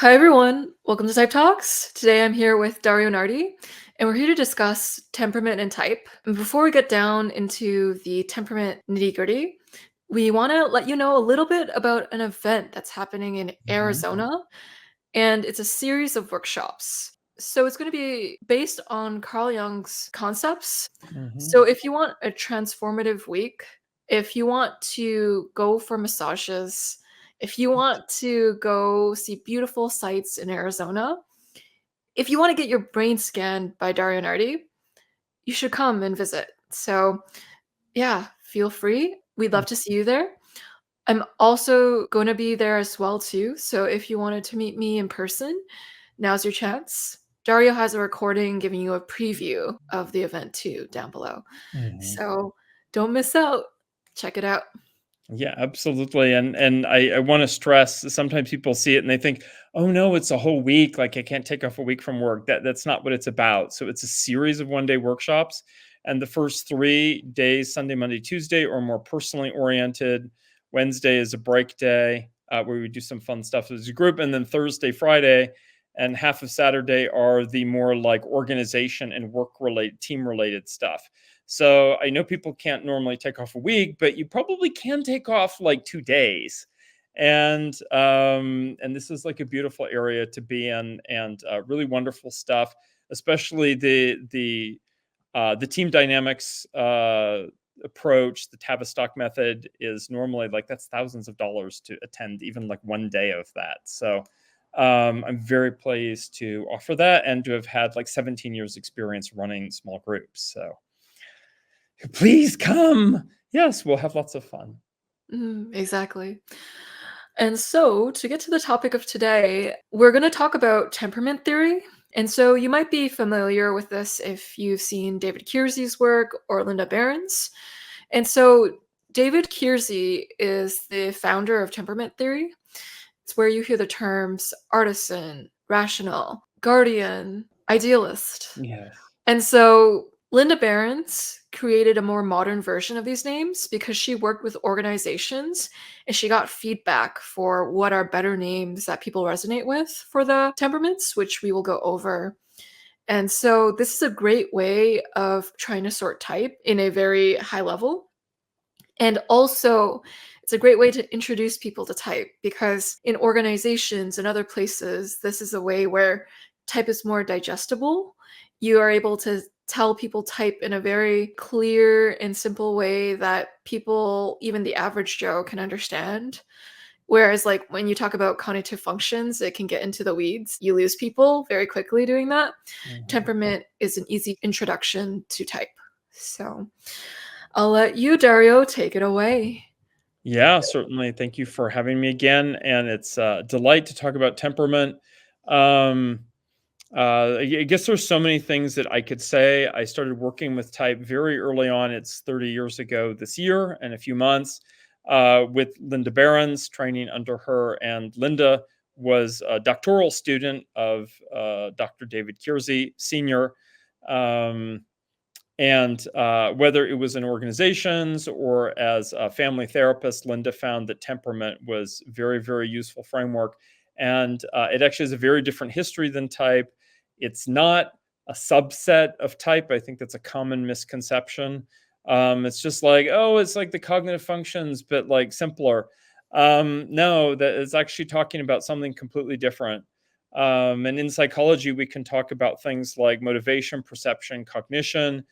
Hi everyone, welcome to Type Talks. Today I'm here with Dario Nardi, and we're here to discuss temperament and type. And before we get down into the temperament nitty-gritty, we want to let you know a little bit about an event that's happening in Mhm. Arizona, and it's a series of workshops. So it's going to be based on Carl Jung's concepts. Mhm. So if you want a transformative week, if you want to go for massages, if you want to go see beautiful sights in Arizona, if you want to get your brain scanned by Dario Nardi, you should come and visit. So, yeah, feel free. We'd Mm. love to see you there. I'm also going to be there as well too. So if you wanted to meet me in person, now's your chance. Dario has a recording giving you a preview of the event too down below. Mhm. So don't miss out. Check it out. Yeah, absolutely, and I wanna stress, sometimes people see it and they think, "Oh, no, it's a whole week, like, I can't take off a week from work." That's not what it's about. So it's a series of one-day workshops, and the first 3 days, Sunday, Monday, Tuesday, are more personally oriented. Wednesday is a break day, where we do some fun stuff as a group, and then Thursday, Friday, and half of Saturday are the more, like, organization and work-related team-related stuff. So I know people can't normally take off a week, but you probably can take off like 2 days. And this is like a beautiful area to be in, and really wonderful stuff, especially the team dynamics approach. The Tavistock method is normally like that's thousands of dollars to attend even like one day of that. So I'm very pleased to offer that and to have had like 17 years experience running small groups. So please come. Yes, we'll have lots of fun. Exactly. And so, to get to the topic of today, we're going to talk about temperament theory. And so, you might be familiar with this if you've seen David Kiersey's work or Linda Barron's. And so, David Kiersey is the founder of temperament theory. It's where you hear the terms artisan, rational, guardian, idealist. Yes. And so Linda Behrens created a more modern version of these names because she worked with organizations and she got feedback for what are better names that people resonate with for the temperaments, which we will go over. And so this is a great way of trying to sort type in a very high level. And also, it's a great way to introduce people to type because in organizations and other places, this is a way where type is more digestible. You are able to tell people type in a very clear and simple way that people, even the average Joe, can understand. Whereas, like, when you talk about cognitive functions, it can get into the weeds. You lose people very quickly doing that. Mhm. Temperament is an easy introduction to type. So, I'll let you, Dario, take it away. Yeah, certainly. Thank you for having me again, and it's a delight to talk about temperament. Um, I guess there's so many things that I could say. I started working with type very early on. It's 30 years ago this year and a few months with Linda Behrens, training under her. And Linda was a doctoral student of Dr. David Kiersey, Sr. Um, and whether it was in organizations or as a family therapist, Linda found that temperament was very, very useful framework. And it actually has a very different history than type. It's not a subset of type. I think that's a common misconception. It's just like, oh, it's like the cognitive functions, but like simpler. No, that is actually talking about something completely different. And in psychology, we can talk about things like motivation, perception, cognition,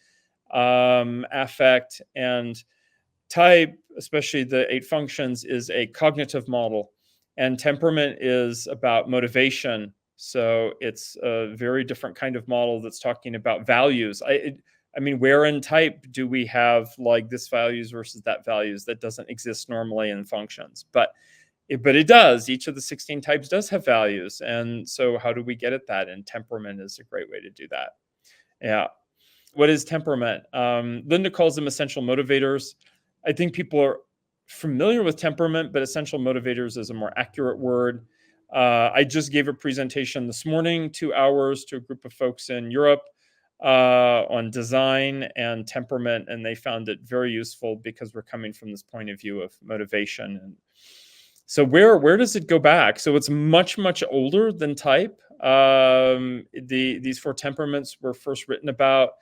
affect, and type, especially the 8 functions, is a cognitive model, and temperament is about motivation. So it's a very different kind of model that's talking about values. I mean, where in type do we have like this values versus that values? That doesn't exist normally in functions, but it does. Each of the 16 types does have values, and so how do we get at that? And temperament is a great way to do that. Yeah. What is temperament? Linda calls them essential motivators. I think people are familiar with temperament, but essential motivators is a more accurate word. I just gave a presentation this morning, 2 hours, to a group of folks in Europe on design and temperament, and they found it very useful because we're coming from this point of view of motivation. And So where does it go back? So it's much older than type. These four temperaments were first written about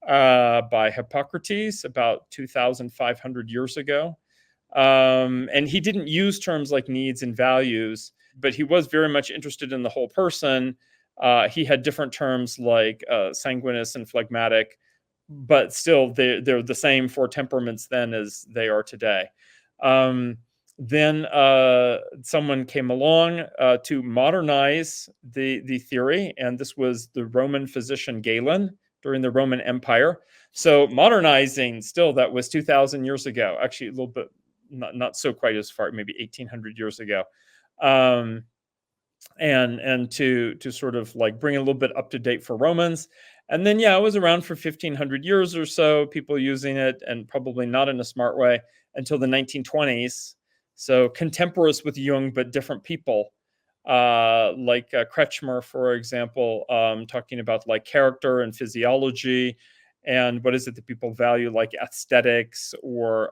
by Hippocrates about 2,500 years ago. And he didn't use terms like needs and values, but he was very much interested in the whole person. He had different terms like sanguineous and phlegmatic, but still they're the same four temperaments then as they are today. Then someone came along to modernize the theory, and this was the Roman physician Galen during the Roman Empire. So modernizing, still, that was 2,000 years ago. Actually, a little bit, not so quite as far, maybe 1,800 years ago. And to sort of like bring a little bit up to date for Romans. And then, yeah, it was around for 1,500 years or so, people using it, and probably not in a smart way until the 1920s. So contemporaries with Jung, but different people, like Kretschmer, for example, talking about like character and physiology, and what is it that people value, like aesthetics or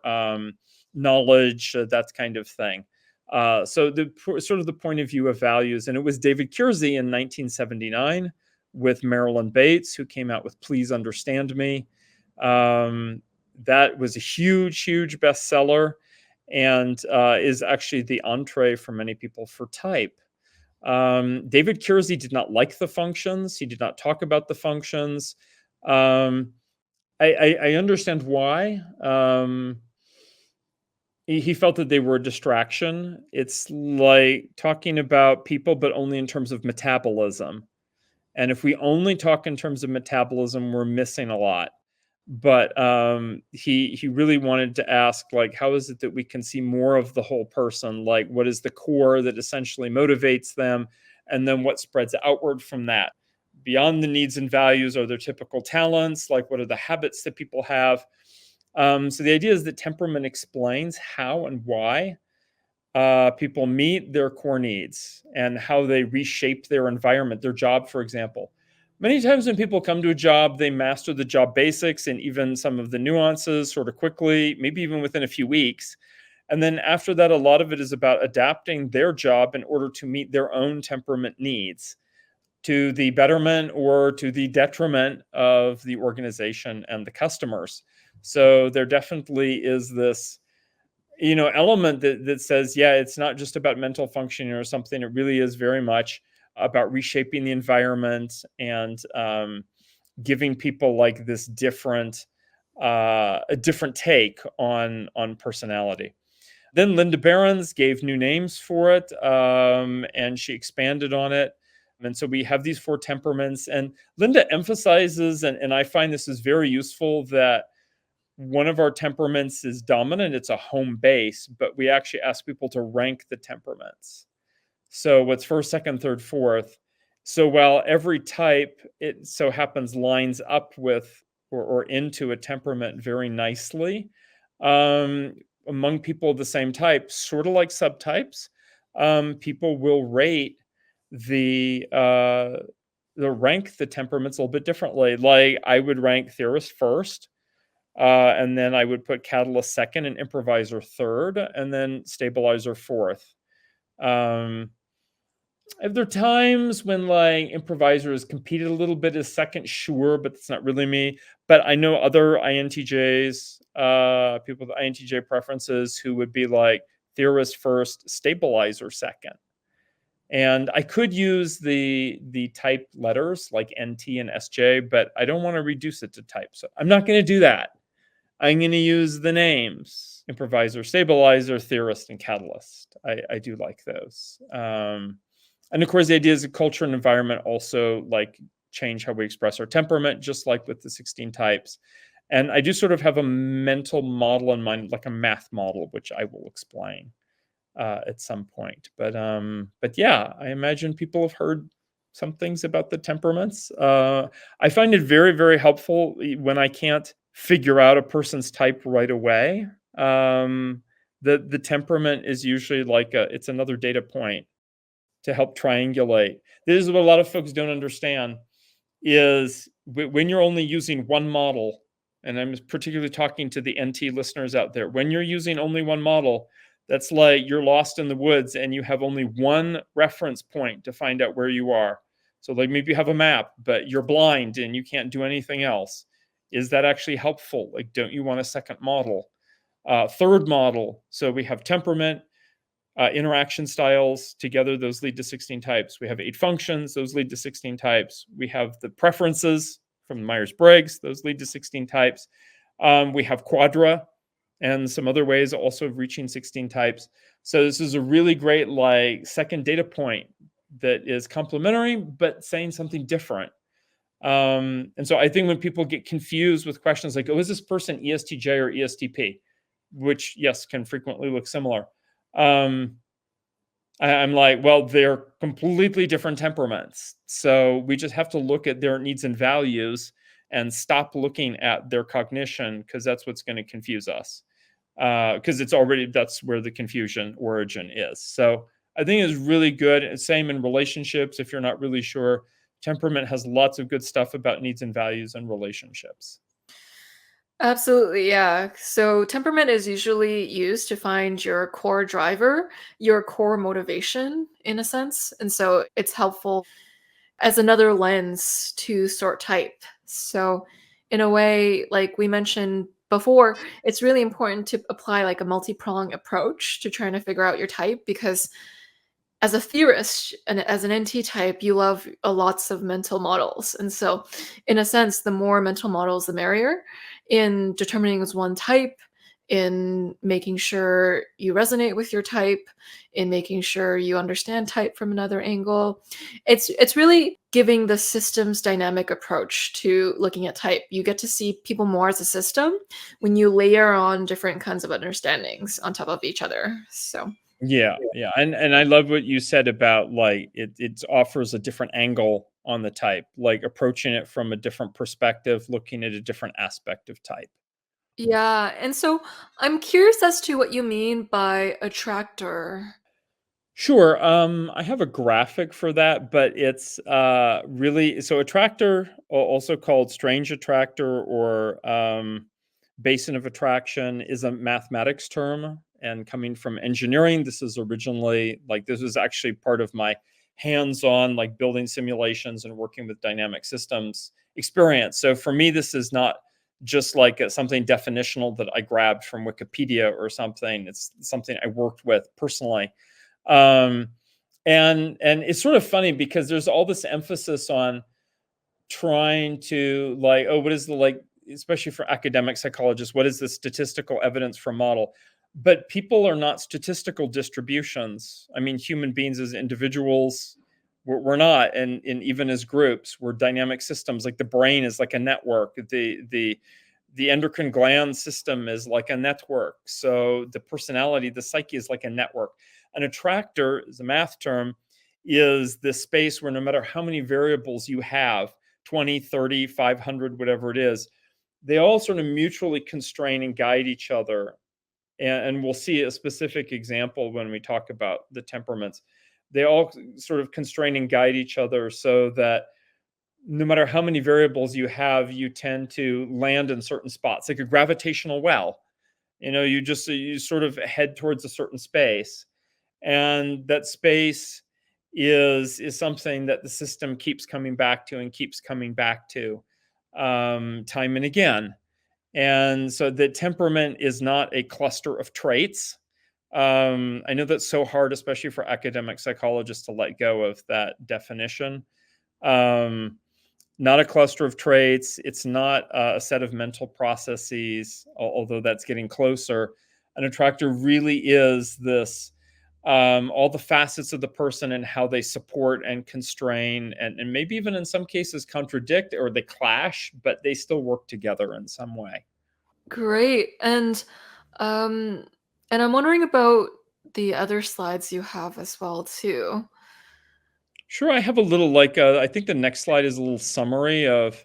knowledge, that kind of thing. So the sort of the point of view of values, and it was David Kiersey in 1979 with Marilyn Bates, who came out with Please Understand Me. That was a huge bestseller, and is actually the entree for many people for type. David Kiersey did not like the functions. He did not talk about the functions. I understand why. He felt that they were a distraction. It's like talking about people, but only in terms of metabolism. And if we only talk in terms of metabolism, we're missing a lot. But he really wanted to ask, like, how is it that we can see more of the whole person? Like, what is the core that essentially motivates them? And then what spreads outward from that? Beyond the needs and values are their typical talents? Like, what are the habits that people have? So the idea is that temperament explains how and why people meet their core needs and how they reshape their environment, their job, for example. Many times when people come to a job, they master the job basics and even some of the nuances sort of quickly, maybe even within a few weeks. And then after that, a lot of it is about adapting their job in order to meet their own temperament needs, to the betterment or to the detriment of the organization and the customers. So there definitely is this element that says, yeah, it's not just about mental functioning or something. It really is very much about reshaping the environment and giving people like this a different take on personality. Then Linda Behrens gave new names for it, and she expanded on it. And so we have these four temperaments, and Linda emphasizes, and I find this is very useful, that one of our temperaments is dominant. It's a home base, but we actually ask people to rank the temperaments. So what's first, second, third, fourth. So while every type, it so happens, lines up with or into a temperament very nicely, among people of the same type, sort of like subtypes, people will rate the rank the temperaments a little bit differently. Like I would rank Theorist first, and then I would put Catalyst second and Improviser third, and then Stabilizer fourth. If there are times when like Improviser has competed a little bit as second, sure, but that's not really me. But I know other INTJs, people with INTJ preferences, who would be like Theorist first, Stabilizer second. And I could use the type letters like NT and SJ, but I don't want to reduce it to type. So I'm not going to do that. I'm going to use the names: Improviser, Stabilizer, Theorist, and Catalyst. I do like those. And of course, the idea is that culture and environment also like change how we express our temperament, just like with the 16 types. And I do sort of have a mental model in mind, like a math model, which I will explain at some point. But yeah, I imagine people have heard some things about the temperaments. I find it very helpful when I can't figure out a person's type right away. The temperament is usually like it's another data point to help triangulate. This is what a lot of folks don't understand, is when you're only using one model, and I'm particularly talking to the NT listeners out there, when you're using only one model, That's like you're lost in the woods and you have only one reference point to find out where you are. So like maybe you have a map, but you're blind and you can't do anything else. Is that actually helpful? Like, don't you want a second model? Third model. So we have temperament, interaction styles. Together, those lead to 16 types. We have 8 functions. Those lead to 16 types. We have the preferences from Myers-Briggs. Those lead to 16 types. We have quadra and some other ways also of reaching 16 types. So this is a really great like second data point that is complementary, but saying something different. And so I think when people get confused with questions like, oh, is this person ESTJ or ESTP? Which, yes, can frequently look similar. I'm like, well, they're completely different temperaments. So we just have to look at their needs and values and stop looking at their cognition, because that's what's going to confuse us. Because that's where the confusion origin is. So I think it's really good. Same in relationships. If you're not really sure, temperament has lots of good stuff about needs and values and relationships. Absolutely, yeah. So temperament is usually used to find your core driver, your core motivation in a sense. And so it's helpful as another lens to sort type. So in a way, like we mentioned before, it's really important to apply like a multi-pronged approach to trying to figure out your type, because as a theorist and as an NT type, you love lots of mental models. And so, in a sense, the more mental models, the merrier in determining as one type, in making sure you resonate with your type, in making sure you understand type from another angle. It's really giving the systems dynamic approach to looking at type. You get to see people more as a system when you layer on different kinds of understandings on top of each other. So Yeah, yeah, and I love what you said about like it offers a different angle on the type, like approaching it from a different perspective, looking at a different aspect of type. yeah, and so I'm curious as to what you mean by attractor. Sure. I have a graphic for that, but it's really so attractor, also called strange attractor or basin of attraction, is a mathematics term. And coming from engineering, this was actually part of my hands-on, like building simulations and working with dynamic systems experience. So for me, this is not just like something definitional that I grabbed from Wikipedia or something. It's something I worked with personally. Um, and it's sort of funny because there's all this emphasis on trying to like, oh, what is the like, especially for academic psychologists, what is the statistical evidence for model? But people are not statistical distributions. I mean, human beings as individuals, we're not, and even as groups, we're dynamic systems. Like the brain is like a network. The endocrine gland system is like a network. So the personality, the psyche is like a network. An attractor is a math term, is the space where no matter how many variables you have, 20, 30, 500, whatever it is, they all sort of mutually constrain and guide each other. And we'll see a specific example when we talk about the temperaments. They all sort of constrain and guide each other so that no matter how many variables you have, you tend to land in certain spots, like a gravitational well. You sort of head towards a certain space, and that space is something that the system keeps coming back to and keeps coming back to time and again. And so the temperament is not a cluster of traits. I know that's so hard, especially for academic psychologists, to let go of that definition. Um, Not a cluster of traits. It's not a set of mental processes, although that's getting closer. An attractor really is this all the facets of the person and how they support and constrain and maybe even in some cases contradict or they clash, but they still work together in some way. Great. Um and I'm wondering about the other slides you have as well too. Sure, I have a little I think the next slide is a little summary of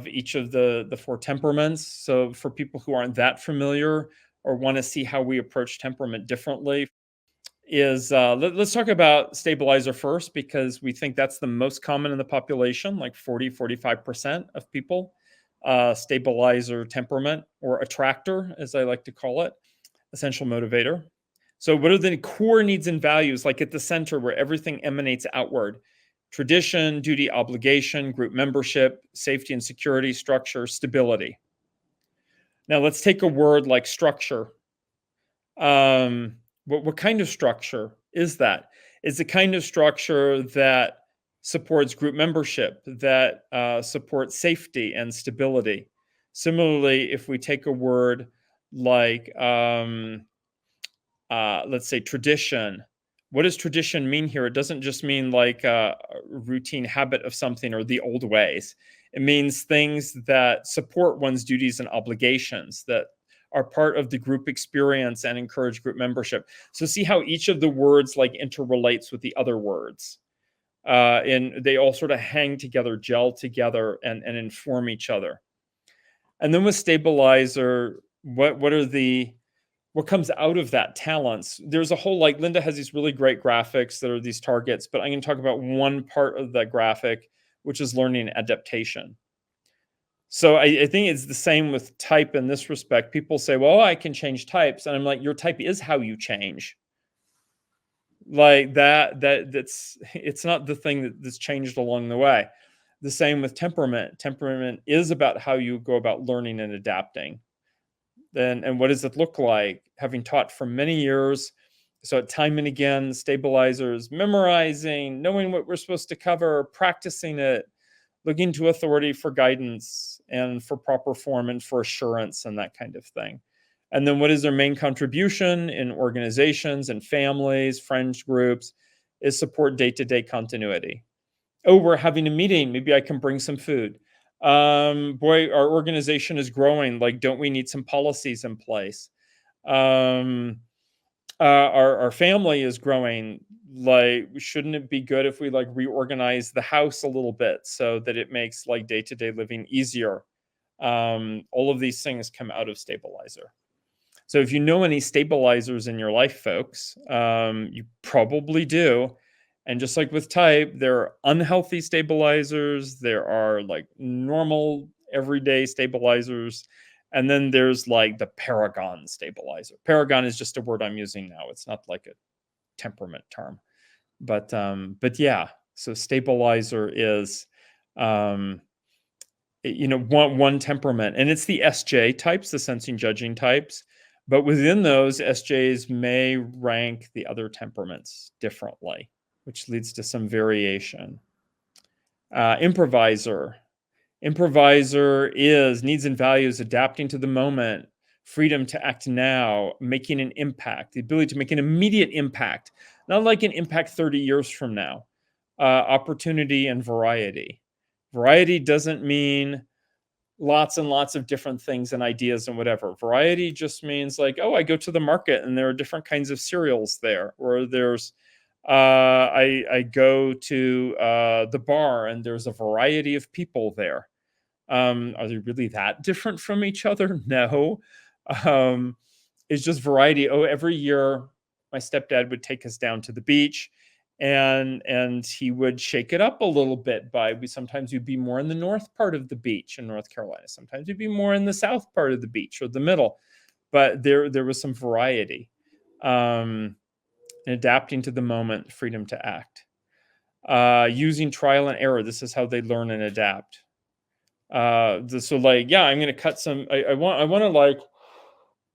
each of the four temperaments. So for people who aren't that familiar or want to see how we approach temperament differently, let's talk about stabilizer first because we think that's the most common in the population, like 45% of people stabilizer temperament or attractor, as I like to call it, essential motivator. So what are the core needs and values, like at the center where everything emanates outward? Tradition, duty, obligation, group membership, safety and security, structure, stability. Now let's take a word like structure. What kind of structure is that? It's the kind of structure that supports group membership, that supports safety and stability. Similarly, if we take a word like, let's say, tradition, what does tradition mean here? It doesn't just mean like a routine habit of something or the old ways. It means things that support one's duties and obligations, that are part of the group experience and encourage group membership. So see how each of the words like interrelates with the other words. And they all sort of hang together, gel together, and inform each other. And then with stabilizer, what comes out of that? Talents. There's a whole, like, Linda has these really great graphics that are these targets, but I'm going to talk about one part of the graphic, which is learning adaptation. So I think it's the same with type in this respect. People say, well, I can change types. And I'm like, your type is how you change. Like that's it's not the thing that's changed along the way. The same with temperament. Temperament is about how you go about learning and adapting. And what does it look like? Having taught for many years, so time and again, stabilizers, memorizing, knowing what we're supposed to cover, practicing it, looking to authority for guidance and for proper form and for assurance and that kind of thing. And then what is their main contribution in organizations and families, friends groups, is support day-to-day continuity. Oh, we're having a meeting. Maybe I can bring some food. Boy, our organization is growing. Like, don't we need some policies in place? Our family is growing. Like, shouldn't it be good if we like reorganize the house a little bit so that it makes like day-to-day living easier? All of these things come out of stabilizer. So if you know any stabilizers in your life, folks, you probably do. And just like with type, there are unhealthy stabilizers. There are like normal everyday stabilizers. And then there's like the paragon stabilizer. Paragon is just a word I'm using now. It's not like a temperament term. But yeah, so stabilizer is one temperament, and it's the SJ types, the sensing judging types. But within those, SJs may rank the other temperaments differently, which leads to some variation. Improviser. Improviser is needs and values, adapting to the moment, freedom to act now, making an impact, the ability to make an immediate impact, not like an impact 30 years from now. Opportunity and variety. Variety doesn't mean lots and lots of different things and ideas and whatever. Variety just means like, oh, I go to the market and there are different kinds of cereals there, or there's I go to the bar and there's a variety of people there. Are they really that different from each other? No. It's just variety. Oh, every year my stepdad would take us down to the beach, and he would shake it up a little bit by sometimes you'd be more in the north part of the beach in North Carolina. Sometimes you'd be more in the south part of the beach or the middle. But there was some variety. And adapting to the moment, freedom to act. Using trial and error. This is how they learn and adapt. So like, yeah, I'm going to cut some, I want to like,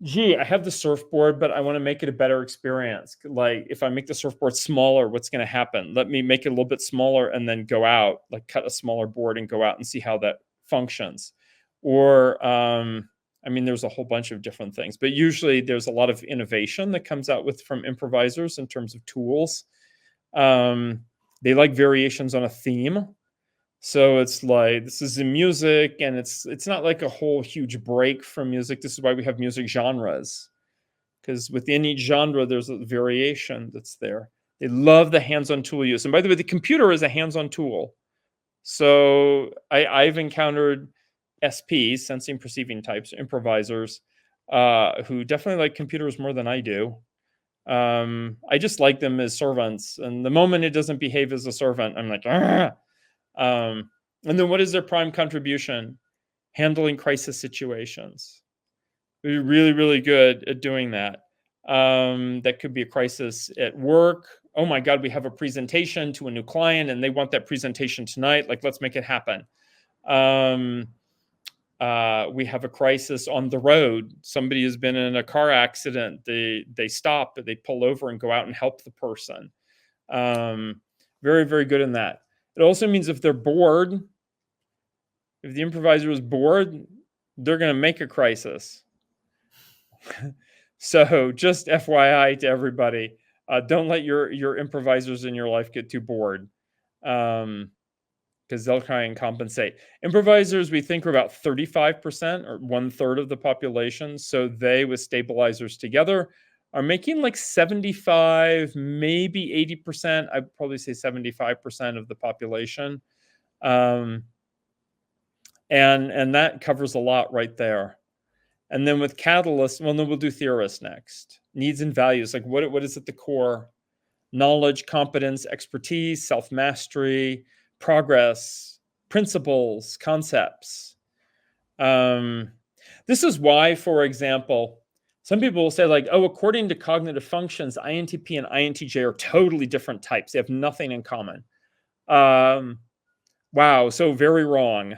gee, I have the surfboard, but I want to make it a better experience. Like, if I make the surfboard smaller, what's going to happen? Let me make it a little bit smaller and then go out, like cut a smaller board and go out and see how that functions. Or, I mean, there's a whole bunch of different things, but usually there's a lot of innovation that comes out from improvisers in terms of tools. They like variations on a theme. So it's like, this is in music, and it's not like a whole huge break from music. This is why we have music genres, because within each genre, there's a variation that's there. They love the hands-on tool use. And by the way, the computer is a hands-on tool. So I've encountered SPs, sensing perceiving types, improvisers, who definitely like computers more than I do. I just like them as servants. And the moment it doesn't behave as a servant, I'm like, argh! And then what is their prime contribution? Handling crisis situations. We're really, really good at doing that. That could be a crisis at work. Oh my God, we have a presentation to a new client and they want that presentation tonight. Like, let's make it happen. We have a crisis on the road. Somebody has been in a car accident. They stop, they pull over and go out and help the person. Very, very good in that. It also means if they're bored, if the improviser is bored, they're going to make a crisis. So just FYI to everybody, don't let your improvisers in your life get too bored, because they'll try and compensate. Improvisers, we think, are about 35% or 1/3 of the population. So they, with stabilizers together, are making like 75, maybe 80%. I'd probably say 75% of the population. And that covers a lot right there. And then with Catalyst, well, then we'll do Theorist next. Needs and values, like what is at the core? Knowledge, competence, expertise, self-mastery, progress, principles, concepts. This is why, for example, some people will say like, oh, according to cognitive functions, INTP and INTJ are totally different types. They have nothing in common. Wow, so very wrong.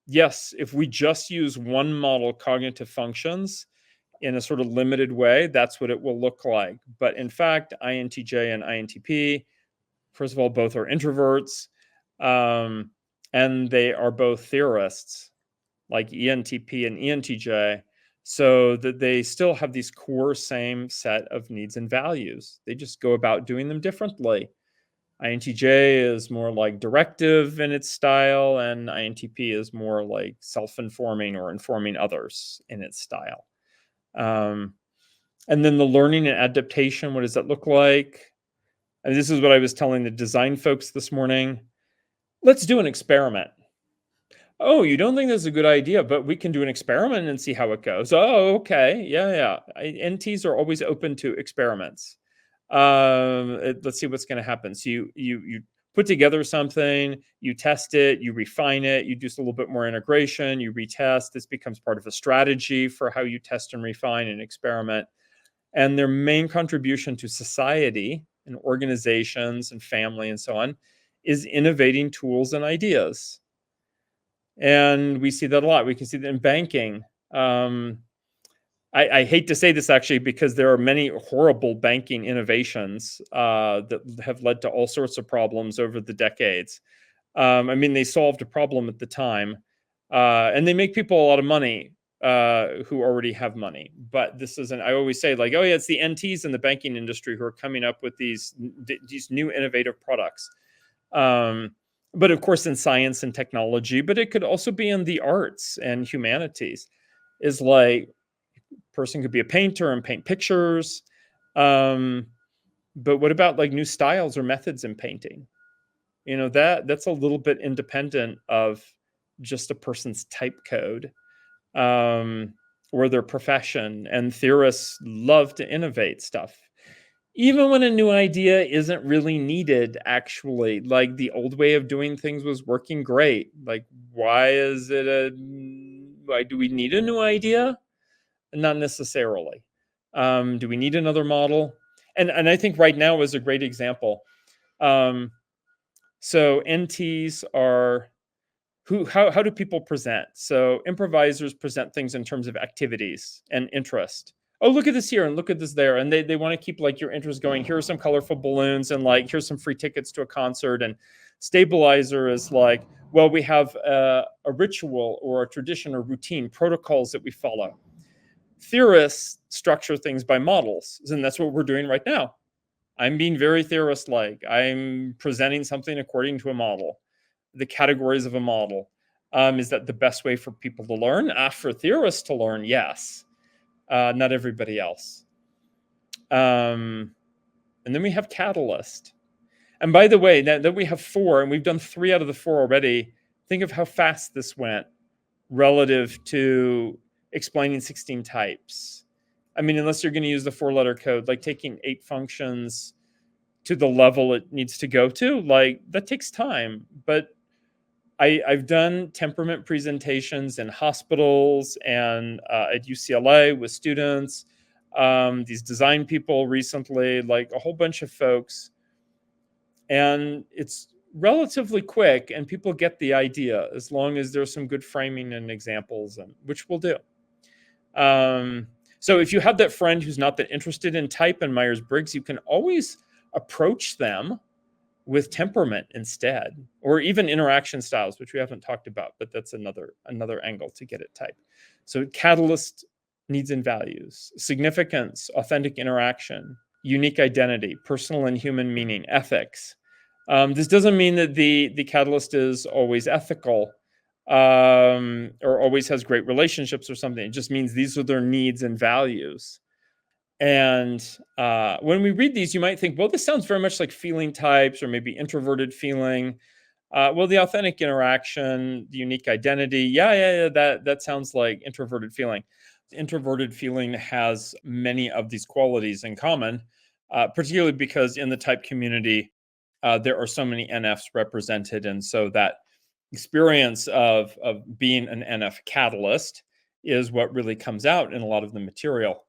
Yes, if we just use one model, cognitive functions, in a sort of limited way, that's what it will look like. But in fact, INTJ and INTP, first of all, both are introverts, and they are both theorists, like ENTP and ENTJ, so that they still have these core same set of needs and values. They just go about doing them differently. INTJ is more like directive in its style, and INTP is more like self-informing or informing others in its style. And then the learning and adaptation, what does that look like? And this is what I was telling the design folks this morning. Let's do an experiment. Oh, you don't think that's a good idea, but we can do an experiment and see how it goes. Oh, okay. Yeah. NTs are always open to experiments. Let's see what's going to happen. So you put together something, you test it, you refine it, you do a little bit more integration, you retest. This becomes part of a strategy for how you test and refine and experiment. And their main contribution to society and organizations and family and so on is innovating tools and ideas. And we see that a lot. We can see that in banking. I hate to say this actually, because there are many horrible banking innovations that have led to all sorts of problems over the decades. I mean, they solved a problem at the time, and they make people a lot of money who already have money. But this isn't, I always say like, oh yeah, it's the NTs in the banking industry who are coming up with these new innovative products. But of course in science and technology, but it could also be in the arts and humanities, is like, person could be a painter and paint pictures. But what about like new styles or methods in painting? You know, that's a little bit independent of just a person's type code, or their profession. And theorists love to innovate stuff, even when a new idea isn't really needed, actually. Like the old way of doing things was working great. Like, why do we need a new idea? Not necessarily. Do we need another model? And I think right now is a great example. So NTs are how do people present? So improvisers present things in terms of activities and interest. Oh, look at this here and look at this there. And they want to keep like your interest going. Here are some colorful balloons and like, here's some free tickets to a concert. And stabilizer is like, well, we have a ritual or a tradition or routine, protocols that we follow. Theorists structure things by models, and that's what we're doing right now. I'm being very theorist-like. I'm presenting something according to a model, the categories of a model. Is that the best way for people to learn? For theorists to learn, yes. Not everybody else. And then we have Catalyst. And by the way, now that we have 4, and we've done 3 out of the 4 already, think of how fast this went relative to explaining 16 types. I mean, unless you're going to use the 4-letter code, like taking 8 functions to the level it needs to go to, like that takes time. But I've done temperament presentations in hospitals and at UCLA with students. these design people recently, like a whole bunch of folks. And it's relatively quick, and people get the idea as long as there's some good framing and examples, and which we'll do. So if you have that friend who's not that interested in type and Myers-Briggs, you can always approach them with temperament instead, or even interaction styles, which we haven't talked about, but that's another angle to get at type. So catalyst, needs and values, significance, authentic interaction, unique identity, personal and human meaning, ethics. This doesn't mean that the catalyst is always ethical, or always has great relationships or something. It just means these are their needs and values. And when we read these, you might think, well, this sounds very much like feeling types, or maybe introverted feeling. Well, the authentic interaction, the unique identity, yeah, that sounds like introverted feeling. Introverted feeling has many of these qualities in common, particularly because in the type community, there are so many NFs represented. And so that experience of being an NF catalyst is what really comes out in a lot of the material.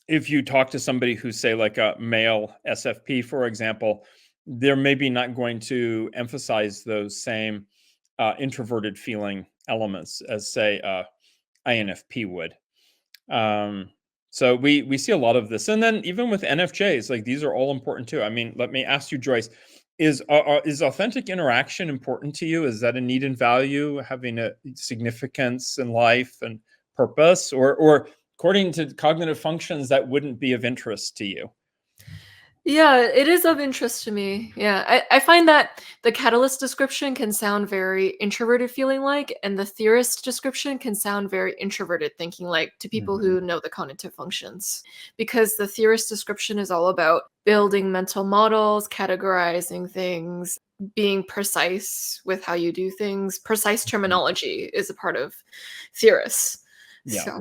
If you talk to somebody who's, say, like a male SFP, for example, they're maybe not going to emphasize those same introverted feeling elements as, say, INFP would. So we see a lot of this, and then even with NFJs, like these are all important too. I mean, let me ask you, Joyce, is authentic interaction important to you? Is that a need and value, having a significance in life and purpose, or according to cognitive functions, that wouldn't be of interest to you? Yeah, it is of interest to me. Yeah, I find that the catalyst description can sound very introverted feeling like, and the theorist description can sound very introverted thinking like to people Mhm. who know the cognitive functions. Because the theorist description is all about building mental models, categorizing things, being precise with how you do things. Precise terminology is a part of theorists. Yeah. So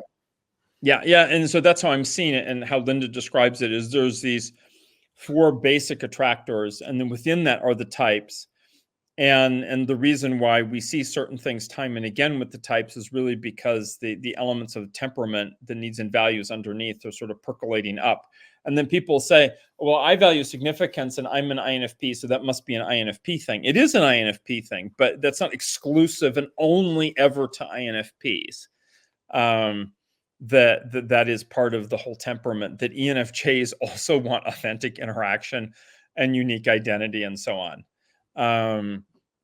Yeah, and so that's how I'm seeing it, and how Linda describes it is there's these 4 basic attractors, and then within that are the types. And the reason why we see certain things time and again with the types is really because the elements of temperament, the needs and values underneath, are sort of percolating up. And then people say, well, I value significance and I'm an INFP, so that must be an INFP thing. It is an INFP thing, but that's not exclusive and only ever to INFPs. That is part of the whole temperament, that ENFJs also want authentic interaction and unique identity and so on.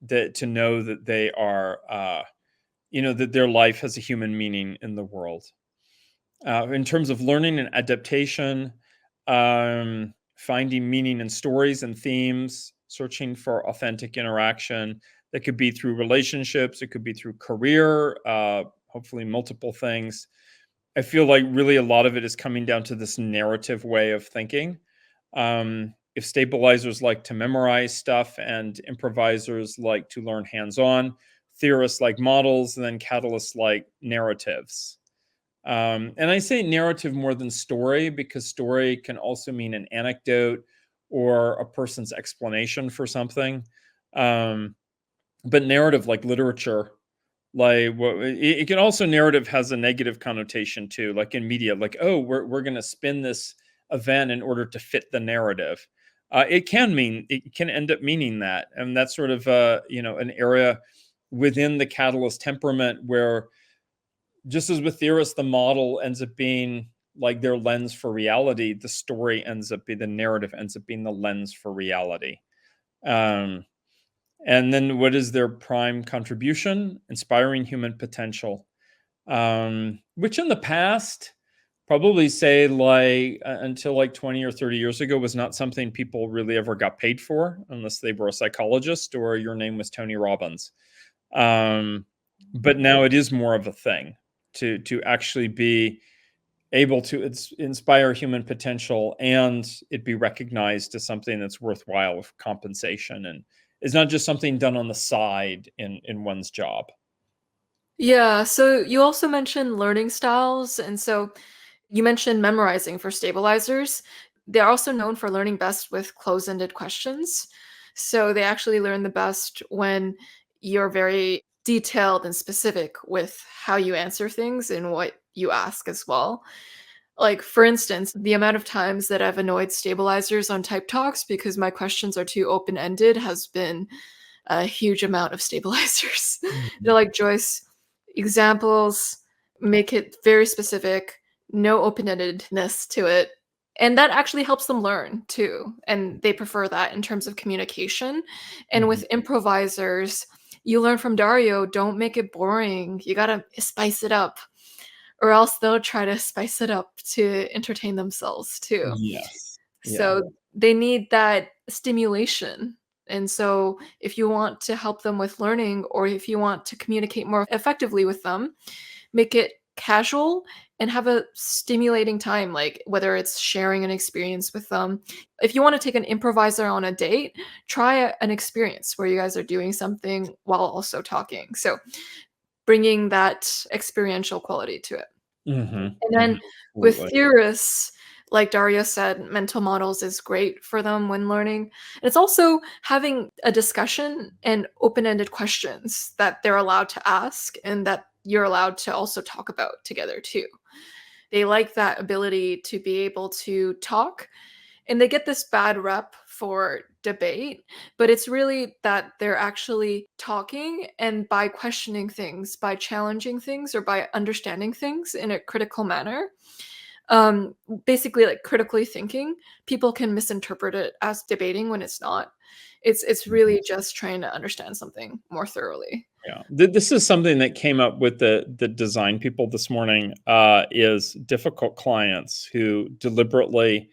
That to know that they are, that their life has a human meaning in the world. In terms of learning and adaptation, finding meaning in stories and themes, searching for authentic interaction. That could be through relationships, it could be through career, hopefully multiple things. I feel like really a lot of it is coming down to this narrative way of thinking. If stabilizers like to memorize stuff and improvisers like to learn hands-on, theorists like models, and then catalysts like narratives. And I say narrative more than story, because story can also mean an anecdote or a person's explanation for something. But narrative, like literature, like it can also, narrative has a negative connotation too, like in media, like, oh, we're going to spin this event in order to fit the narrative. It can end up meaning that, and that's sort of an area within the catalyst temperament where, just as with theorists, the model ends up being like their lens for reality, the story ends up being, the narrative ends up being the lens for reality. um, and then what is their prime contribution? Inspiring human potential, which in the past, probably say like until like 20 or 30 years ago, was not something people really ever got paid for, unless they were a psychologist or your name was Tony Robbins. But now it is more of a thing to actually be able to inspire human potential, and it be recognized as something that's worthwhile with compensation, and it's not just something done on the side in one's job. yeah, so you also mentioned learning styles, and so you mentioned memorizing for stabilizers. They're also known for learning best with close-ended questions. So they actually learn the best when you're very detailed and specific with how you answer things and what you ask as well. Like, for instance, the amount of times that I've annoyed stabilizers on type talks because my questions are too open-ended has been a huge amount of stabilizers. They're Mhm. like, Joyce, examples, make it very specific, no open-endedness to it. And that actually helps them learn too. And they prefer that in terms of communication. And Mhm. with improvisers, you learn from Dario, don't make it boring. You gotta spice it up, or else they'll try to spice it up to entertain themselves too. Yes. Yeah. So they need that stimulation. And so if you want to help them with learning, or if you want to communicate more effectively with them, make it casual and have a stimulating time, like whether it's sharing an experience with them. If you want to take an improviser on a date, try an experience where you guys are doing something while also talking. So bringing that experiential quality to it. Mhm. And Mhm. then with Absolutely. theorists, like Dario said, mental models is great for them when learning. And it's also having a discussion and open-ended questions that they're allowed to ask and that you're allowed to also talk about together too. They like that ability to be able to talk, and they get this bad rep for debate, but it's really that they're actually talking, and by questioning things, by challenging things, or by understanding things in a critical manner, um, basically like critically thinking, people can misinterpret it as debating when it's not. It's Mhm. really just trying to understand something more thoroughly. Yeah. This is something that came up with the design people this morning, is difficult clients who deliberately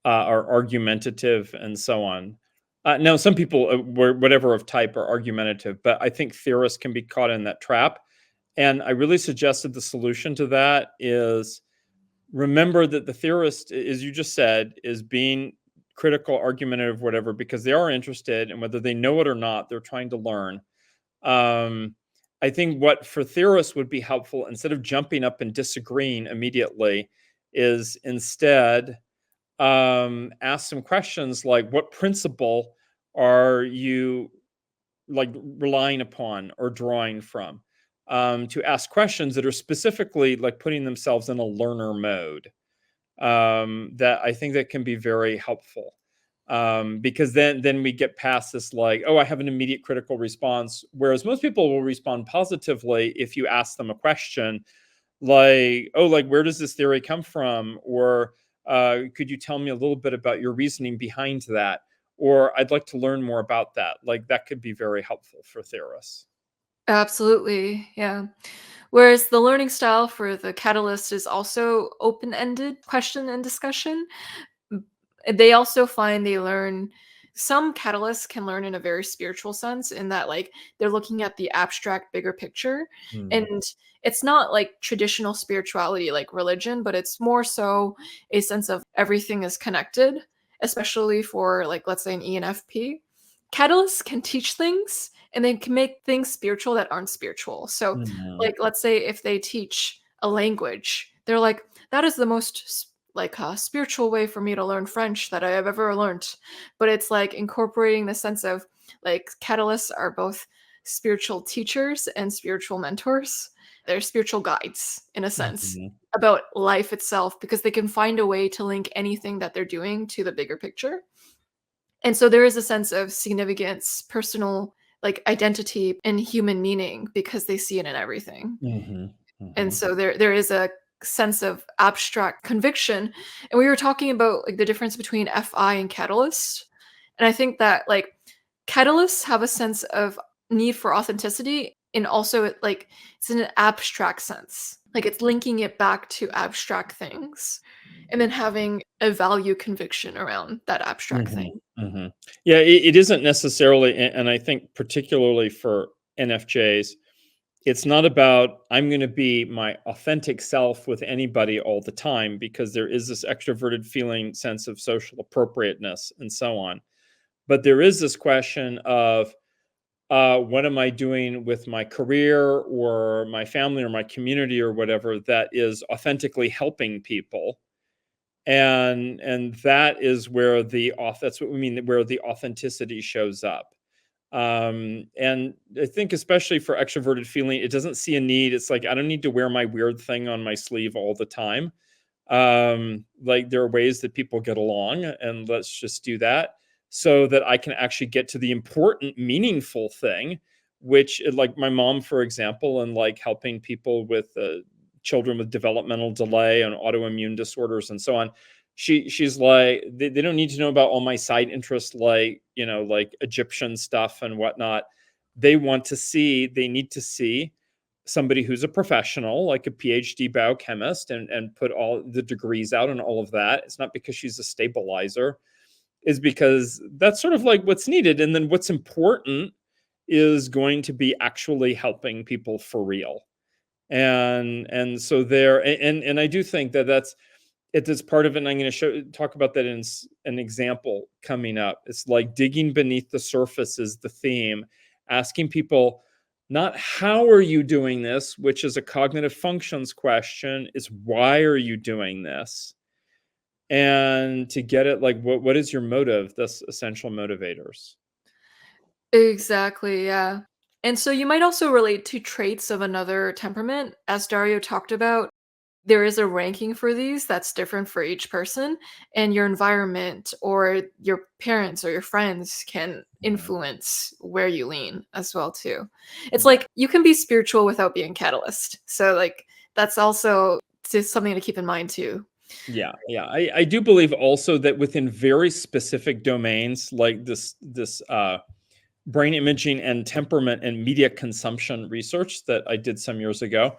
are argumentative and so on. Now, some people, whatever of type, are argumentative, but I think theorists can be caught in that trap. And I really suggested the solution to that is remember that the theorist, as you just said, is being critical, argumentative, whatever, because they are interested, and whether they know it or not, they're trying to learn. Um, I think what for theorists would be helpful, instead of jumping up and disagreeing immediately, is instead ask some questions like, what principle are you like relying upon or drawing from? To ask questions that are specifically like putting themselves in a learner mode. That I think that can be very helpful. Because then we get past this like, oh, I have an immediate critical response. Whereas most people will respond positively if you ask them a question like, oh, like, where does this theory come from? Or could you tell me a little bit about your reasoning behind that? Or I'd like to learn more about that. Like, that could be very helpful for theorists. Absolutely, yeah. Whereas the learning style for the catalyst is also open-ended question and discussion. M They also find they learn, some catalysts can learn in a very spiritual sense, in that, like, they're looking at the abstract bigger picture, Mm, and it's not like traditional spirituality like religion, but it's more so a sense of everything is connected, especially for, like, let's say an ENFP. Catalysts can teach things, and they can make things spiritual that aren't spiritual. So, mhm, like, let's say if they teach a language, they're like, "That is the most like a spiritual way for me to learn French that I have ever learned." But it's like incorporating the sense of, like, catalysts are both spiritual teachers and spiritual mentors. They're spiritual guides in a sense mhm, about life itself, because they can find a way to link anything that they're doing to the bigger picture. And so there is a sense of significance, personal, like, identity and human meaning because they see it in everything. mhm, And mhm, so there is a sense of abstract conviction. And we were talking about, like, the difference between FI and catalyst. And I think that, like, catalysts have a sense of need for authenticity, and also like it's in an abstract sense. Like, it's linking it back to abstract things and then having a value conviction around that abstract mhm, thing. mhm. Yeah, it isn't necessarily, and I think particularly for NFJs, it's not about I'm going to be my authentic self with anybody all the time, because there is this extroverted feeling, sense of social appropriateness, and so on. But there is this question of what am I doing with my career or my family or my community or whatever that is authentically helping people, and that is where that's what we mean, where the authenticity shows up. And I think especially for extroverted feeling, it doesn't see a need. It's like, I don't need to wear my weird thing on my sleeve all the time. Like there are ways that people get along, and let's just do that so that I can actually get to the important, meaningful thing, which like my mom, for example, and like helping people with children with developmental delay and autoimmune disorders and so on. She's like, they don't need to know about all my side interests, like, like Egyptian stuff and whatnot. They need to see somebody who's a professional, like a PhD biochemist, and put all the degrees out and all of that. It's not because she's a stabilizer, is because that's sort of like what's needed. And then what's important is going to be actually helping people for real. And so there, and I do think that it is part of it. And I'm going to talk about that in an example coming up. It's like digging beneath the surface is the theme, asking people, not how are you doing this, which is a cognitive functions question, is why are you doing this? And to get it, like, what is your motive? That's essential motivators. Exactly, yeah. And so you might also relate to traits of another temperament. As Dario talked about, there is a ranking for these that's different for each person, and your environment or your parents or your friends can influence where you lean as well too. It's Yeah. like you can be spiritual without being catalyst. So like that's also just something to keep in mind too. Yeah, yeah. I do believe also that within very specific domains, like this brain imaging and temperament and media consumption research that I did some years ago,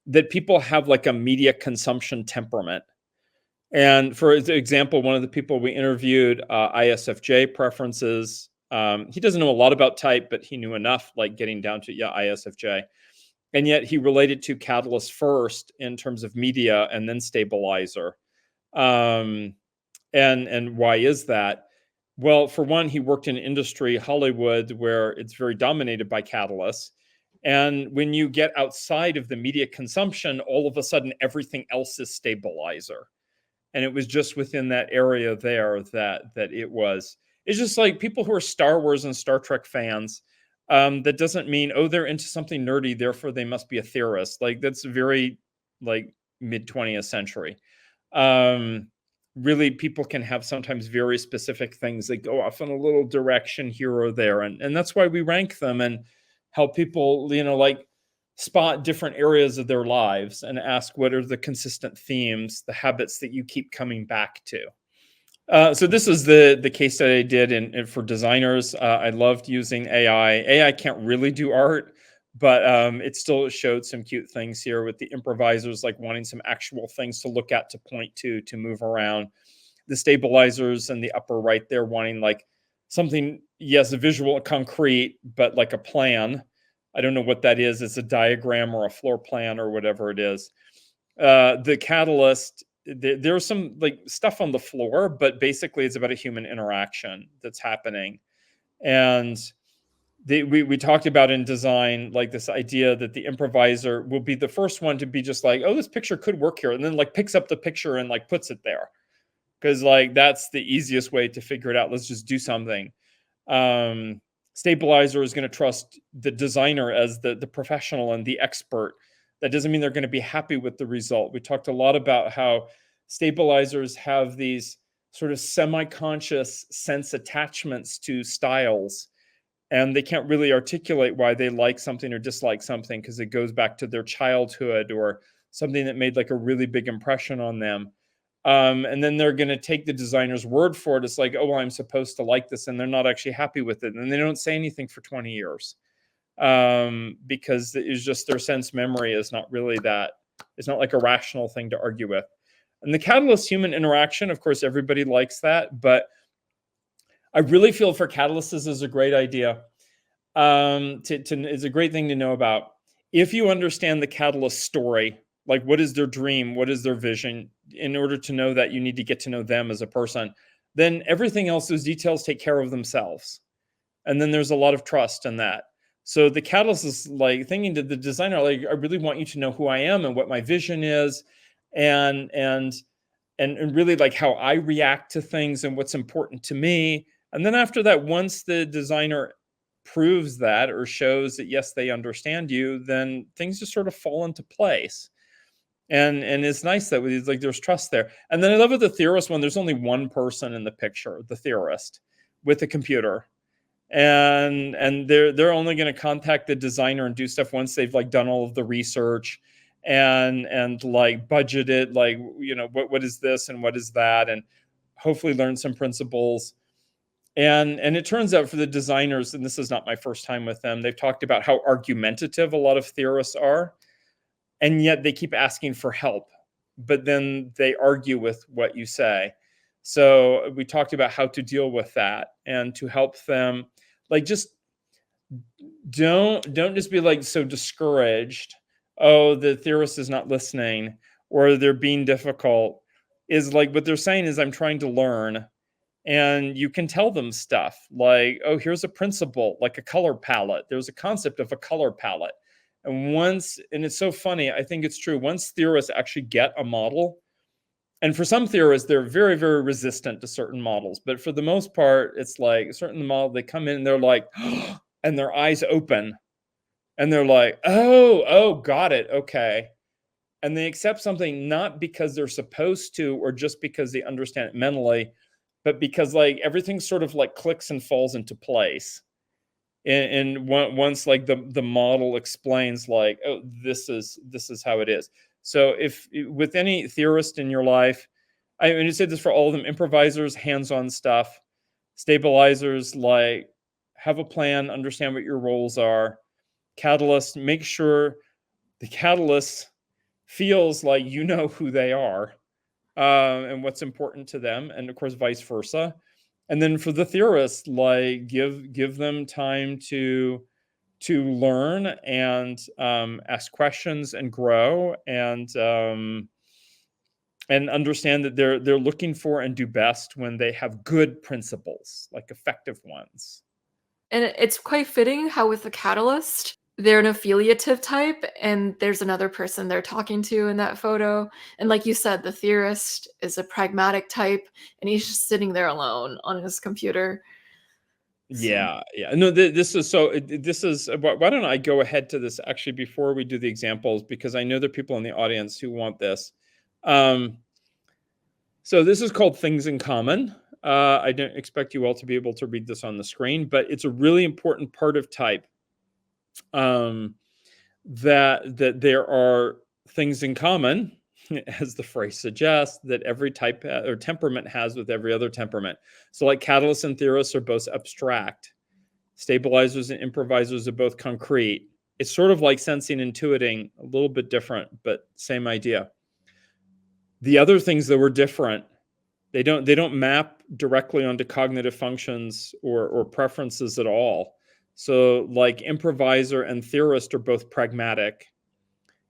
that people have like a media consumption temperament. And for example, one of the people we interviewed, ISFJ preferences. He doesn't know a lot about type, but he knew enough, like getting down to ISFJ. And yet he related to catalyst first in terms of media, and then stabilizer. Um, and why is that? Well, for one, he worked in industry, Hollywood, where it's very dominated by catalysts. And when you get outside of the media consumption, all of a sudden everything else is stabilizer. And it was just within that area there that it was. It's just like people who are Star Wars and Star Trek fans. That doesn't mean, oh, they're into something nerdy, therefore they must be a theorist. Like that's very like mid 20th century. Um, Really, people can have sometimes very specific things that go off in a little direction here or there, and that's why we rank them and help people, like spot different areas of their lives and ask what are the consistent themes, the habits that you keep coming back to. So this is the case study I did for designers. I loved using AI. AI can't really do art, but it still showed some cute things here with the improvisers, like wanting some actual things to look at, to point to move around. The stabilizers in the upper right there wanting like something, yes, a visual, concrete, but like a plan. I don't know what that is. It's a diagram or a floor plan or whatever it is. The catalyst, there's some like stuff on the floor, but basically it's about a human interaction that's happening. And we talked about in design, like this idea that the improviser will be the first one to be just like, oh, this picture could work here. And then like picks up the picture and like puts it there. Because like that's the easiest way to figure it out. Let's just do something. Um, Stabilizer is going to trust the designer as the professional and the expert. That doesn't mean they're going to be happy with the result. We talked a lot about how stabilizers have these sort of semi-conscious sense attachments to styles, and they can't really articulate why they like something or dislike something because it goes back to their childhood or something that made like a really big impression on them. And then they're going to take the designer's word for it. It's like, oh, well, I'm supposed to like this, and they're not actually happy with it, and they don't say anything for 20 years because it's just their sense memory is not really that. It's not like a rational thing to argue with. And the catalyst human interaction, of course, everybody likes that, but I really feel for catalysts is a great idea. It's a great thing to know about. If you understand the catalyst story, like what is their dream, what is their vision, in order to know that, you need to get to know them as a person. Then everything else, those details take care of themselves. And then there's a lot of trust in that. So the catalyst is like thinking to the designer, like, I really want you to know who I am and what my vision is, and really like how I react to things and what's important to me. And then after that, once the designer proves that or shows that, yes, they understand you, then things just sort of fall into place. And it's nice that it's like there's trust there. And then I love with the theorist one, there's only one person in the picture, the theorist, with the computer. And they're only going to contact the designer and do stuff once they've like done all of the research and like budgeted, like, you know, what is this and what is that, and hopefully learn some principles. And it turns out for the designers, and this is not my first time with them, they've talked about how argumentative a lot of theorists are. And yet they keep asking for help, but then they argue with what you say. So we talked about how to deal with that and to help them, like, just don't just be like so discouraged. Oh, the theorist is not listening, or they're being difficult. Is like what they're saying is, I'm trying to learn. And you can tell them stuff like, oh, here's a principle, like a color palette. There's a concept of a color palette. And it's so funny, I think it's true, once theorists actually get a model, and for some theorists, they're very, very resistant to certain models. But for the most part, it's like a certain model, they come in and they're like, and their eyes open. And they're like, oh, got it. Okay. And they accept something not because they're supposed to or just because they understand it mentally, but because like everything sort of like clicks and falls into place. And once like the model explains like, oh, this is how it is. So if with any theorist in your life, I mean, you say this for all of them: improvisers, hands-on stuff; stabilizers, like have a plan, understand what your roles are; catalyst, make sure the catalyst feels like you know who they are and what's important to them, and of course vice versa. And then for the theorists, like give them time to learn and ask questions and grow and understand that they're looking for and do best when they have good principles, like effective ones. And it's quite fitting how with the catalyst, they're an affiliative type, and there's another person they're talking to in that photo. And like you said, the theorist is a pragmatic type, and he's just sitting there alone on his computer. So. Yeah. No, this is so. This is. Why don't I go ahead to this actually before we do the examples, because I know there are people in the audience who want this. So this is called Things in Common. I don't expect you all to be able to read this on the screen, but it's a really important part of type. That there are things in common, as the phrase suggests, that every type or temperament has with every other temperament. So like catalysts and theorists are both abstract. Stabilizers and improvisers are both concrete. It's sort of like sensing and intuiting, a little bit different, but same idea. The other things that were different, they don't map directly onto cognitive functions or preferences at all. So like improviser and theorist are both pragmatic.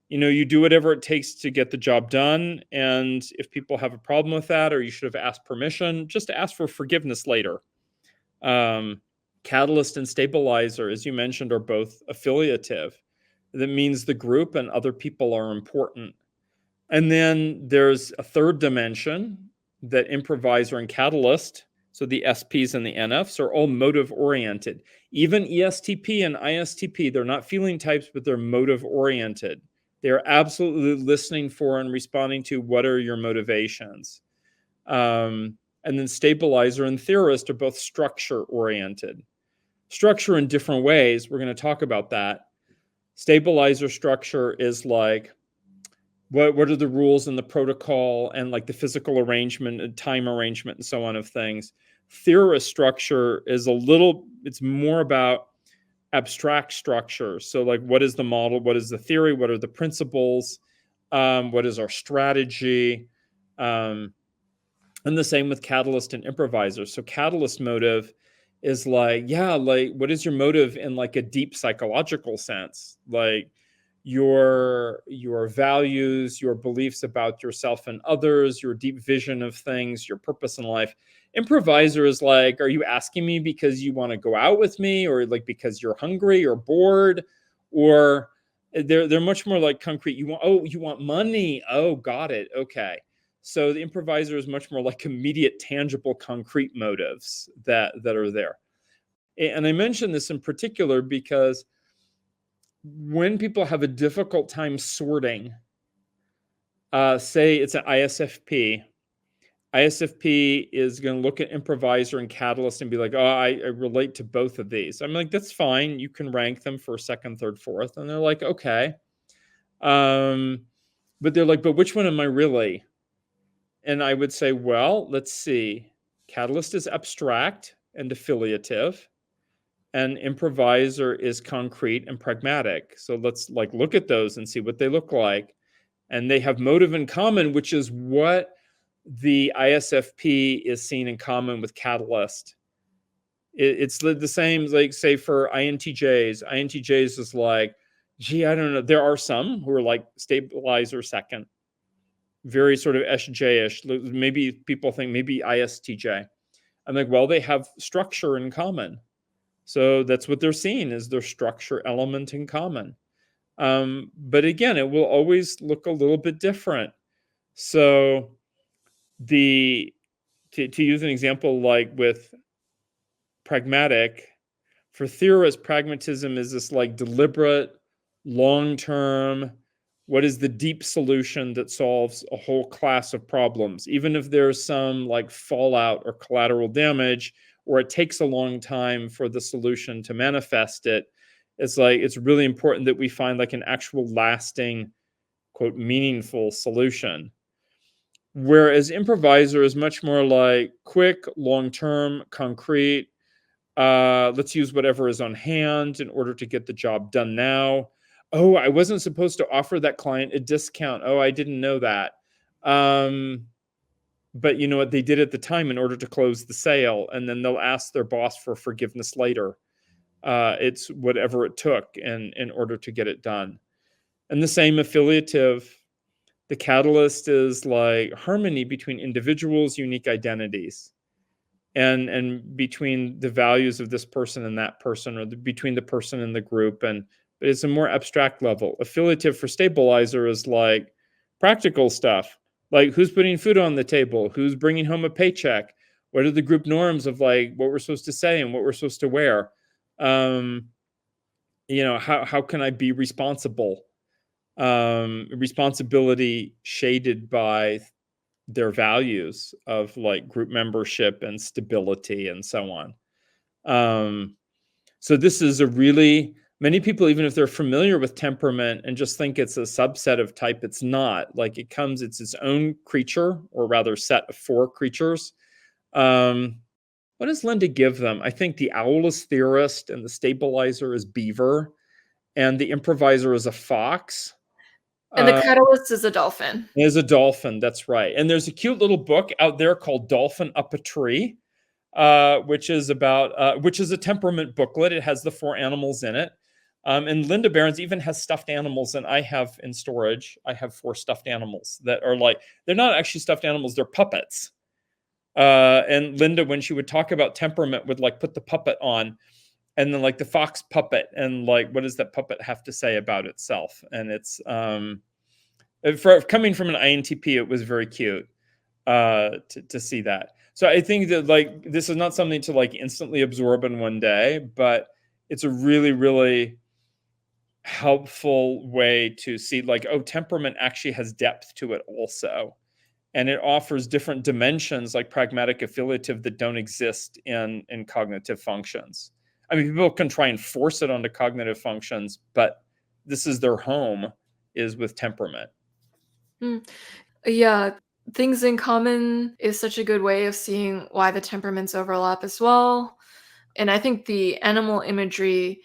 You know, you do whatever it takes to get the job done. And if people have a problem with that, or you should have asked permission, just ask for forgiveness later. Catalyst and stabilizer, as you mentioned, are both affiliative. That means the group and other people are important. And then there's a third dimension that improviser and catalyst, so the SPs and the NFs, are all motive oriented. Even ESTP and ISTP, they're not feeling types, but they're motive oriented. They're absolutely listening for and responding to what are your motivations. And then stabilizer and theorist are both structure oriented. Structure in different ways. We're going to talk about that. Stabilizer structure is like, what are the rules and the protocol and like the physical arrangement and time arrangement and so on of things. Theorist structure is it's more about abstract structure. So like, what is the model? What is the theory? What are the principles? What is our strategy? And the same with catalyst and improviser. So catalyst motive is like, yeah, like what is your motive in like a deep psychological sense? Like your values, your beliefs about yourself and others, your deep vision of things, your purpose in life. Improviser is like, are you asking me because you want to go out with me, or like because you're hungry or bored? Or they're much more like concrete. You want money. Oh, got it. Okay. So the improviser is much more like immediate, tangible, concrete motives that are there. And I mention this in particular because when people have a difficult time sorting, say it's an ISFP. ISFP is going to look at Improviser and Catalyst and be like, oh, I relate to both of these. I'm like, that's fine. You can rank them for second, third, fourth. And they're like, okay. But they're like, but which one am I really? And I would say, well, let's see. Catalyst is abstract and affiliative, and Improviser is concrete and pragmatic. So let's like look at those and see what they look like. And they have motive in common, which is what the ISFP is seen in common with Catalyst. It's the same, like, say, for INTJs. INTJs is like, gee, I don't know. There are some who are like stabilizer second, very sort of SJ-ish. Maybe people think maybe ISTJ. I'm like, well, they have structure in common. So that's what they're seeing, is their structure element in common. But again, it will always look a little bit different. So to use an example, like with pragmatic, for theorists, pragmatism is this like deliberate, long-term, what is the deep solution that solves a whole class of problems, even if there's some like fallout or collateral damage, or it takes a long time for the solution to manifest it. It's like, it's really important that we find like an actual lasting, quote, meaningful solution. Whereas Improviser is much more like quick, long-term, concrete. Let's use whatever is on hand in order to get the job done now. Oh, I wasn't supposed to offer that client a discount. Oh, I didn't know that. But you know what? They did at the time in order to close the sale, and then they'll ask their boss for forgiveness later. It's whatever it took in order to get it done. And the same affiliative. The catalyst is like harmony between individuals' unique identities, and between the values of this person and that person, or between the person and the group. But it's a more abstract level. Affiliative for stabilizer is like practical stuff, like who's putting food on the table, who's bringing home a paycheck, what are the group norms of like what we're supposed to say and what we're supposed to wear. How can I be responsible? Responsibility shaded by their values of like group membership and stability and so on. So this is many people, even if they're familiar with temperament and just think it's a subset of type, it's not. Like it's its own creature, or rather set of 4 creatures. What does Linda give them? I think the owl is theorist, and the stabilizer is beaver, and the improviser is a fox. And the catalyst is a dolphin. There's a dolphin, that's right. And there's a cute little book out there called Dolphin Up a Tree, which is a temperament booklet. It has the 4 animals in it. And Linda Behrens even has stuffed animals, and I have in storage, I have 4 stuffed animals that are like, they're not actually stuffed animals, they're puppets. And Linda, when she would talk about temperament, would like put the puppet on, and then like the fox puppet, and like, what does that puppet have to say about itself? And it's for coming from an INTP, it was very cute to see that. So I think that like this is not something to like instantly absorb in one day, but it's a really, really helpful way to see like, oh, temperament actually has depth to it also. And it offers different dimensions like pragmatic affiliative that don't exist in cognitive functions. I mean, people can try and force it onto cognitive functions, but this is their home, is with temperament. Yeah, things in common is such a good way of seeing why the temperaments overlap as well. And I think the animal imagery,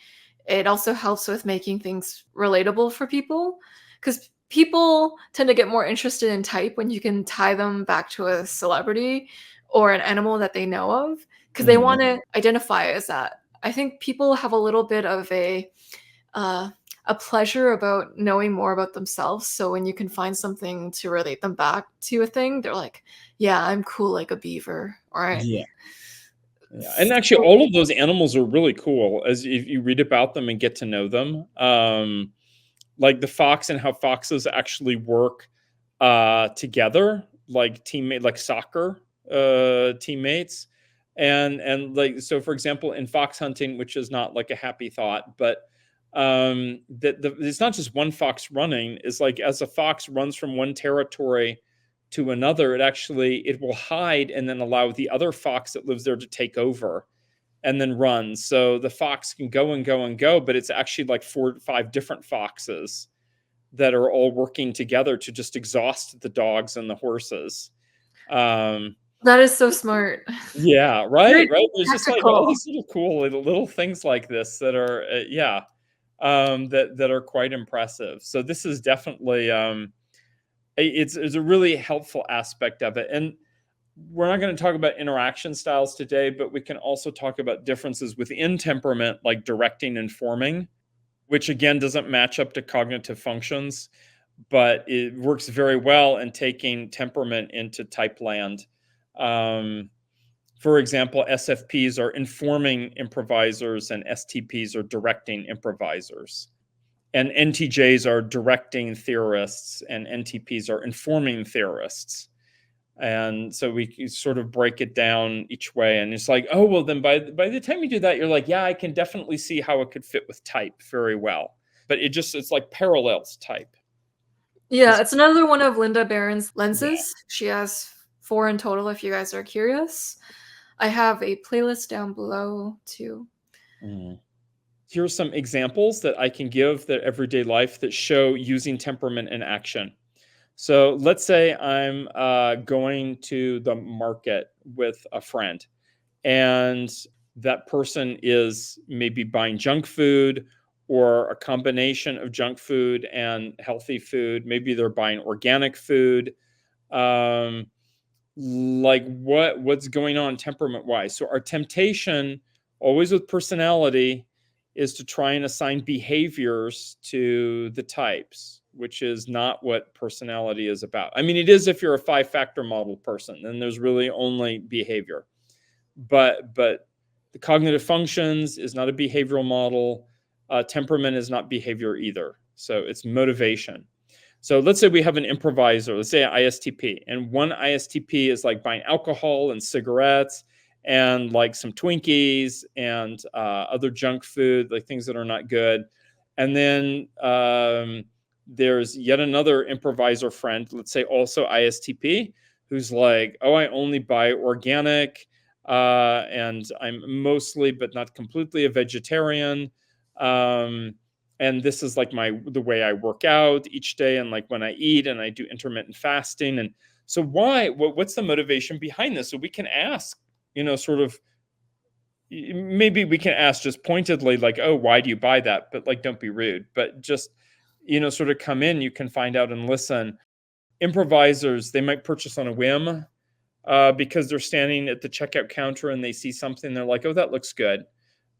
it also helps with making things relatable for people, because people tend to get more interested in type when you can tie them back to a celebrity or an animal that they know of, because they want to identify as that. I think people have a little bit of a pleasure about knowing more about themselves. So when you can find something to relate them back to a thing, they're like, yeah, I'm cool like a beaver. All right. Yeah. Yeah. And actually, all of those animals are really cool as if you read about them and get to know them. Like the fox and how foxes actually work together, like teammate, like soccer teammates. And like, so for example, in fox hunting, which is not like a happy thought, but it's not just one fox running. Is like, as a fox runs from one territory to another, it will hide and then allow the other fox that lives there to take over and then run. So the fox can go and go and go, but it's actually like 4 to 5 different foxes that are all working together to just exhaust the dogs and the horses. That is so smart. Yeah, Very right. There's just like all tactical. these little cool little things like this that are, that are quite impressive. So this is definitely, it's a really helpful aspect of it. And we're not going to talk about interaction styles today, but we can also talk about differences within temperament, like directing and forming, which again doesn't match up to cognitive functions, but it works very well in taking temperament into type land. For example, SFPs are informing improvisers and STPs are directing improvisers. And NTJs are directing theorists and NTPs are informing theorists. And so we sort of break it down each way. And it's like, oh, well, then by the time you do that, you're like, yeah, I can definitely see how it could fit with type very well. But it's like parallels type. Yeah, it's another one of Linda Barron's Yeah. lenses. She has 4 in total if you guys are curious. I have a playlist down below too. Mm. Here's some examples that I can give that everyday life that show using temperament in action. So let's say I'm going to the market with a friend, and that person is maybe buying junk food or a combination of junk food and healthy food. Maybe they're buying organic food. Um, like what's going on temperament wise? So our temptation, always with personality, is to try and assign behaviors to the types, which is not what personality is about. I mean, it is if you're a 5-factor model person, then there's really only behavior. But the cognitive functions is not a behavioral model. Temperament is not behavior either. So it's motivation. So let's say we have an improviser, let's say an ISTP, and one ISTP is like buying alcohol and cigarettes and like some Twinkies and other junk food, like things that are not good. And then there's yet another improviser friend, let's say also ISTP, who's like, oh, I only buy organic, and I'm mostly, but not completely, a vegetarian. And this is like the way I work out each day, and like when I eat, and I do intermittent fasting. And so what's the motivation behind this? So we can ask, sort of, maybe we can ask just pointedly, like, oh, why do you buy that? But like, don't be rude, but just, sort of come in, you can find out and listen. Improvisers, they might purchase on a whim, because they're standing at the checkout counter and they see something, they're like, oh, that looks good.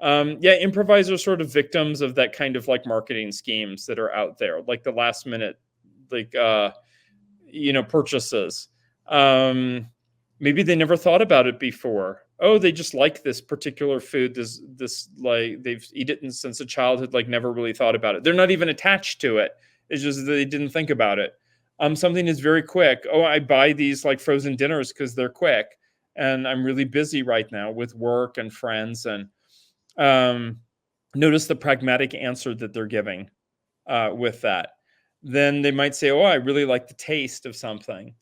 Yeah, improvisers are sort of victims of that kind of like marketing schemes that are out there, like the last minute, like, purchases. Maybe they never thought about it before. Oh, they just like this particular food. This like they've eaten it since a childhood, like never really thought about it. They're not even attached to it. It's just they didn't think about it. Something is very quick. Oh, I buy these like frozen dinners because they're quick, and I'm really busy right now with work and friends. And notice the pragmatic answer that they're giving with that. Then they might say, oh, I really like the taste of something,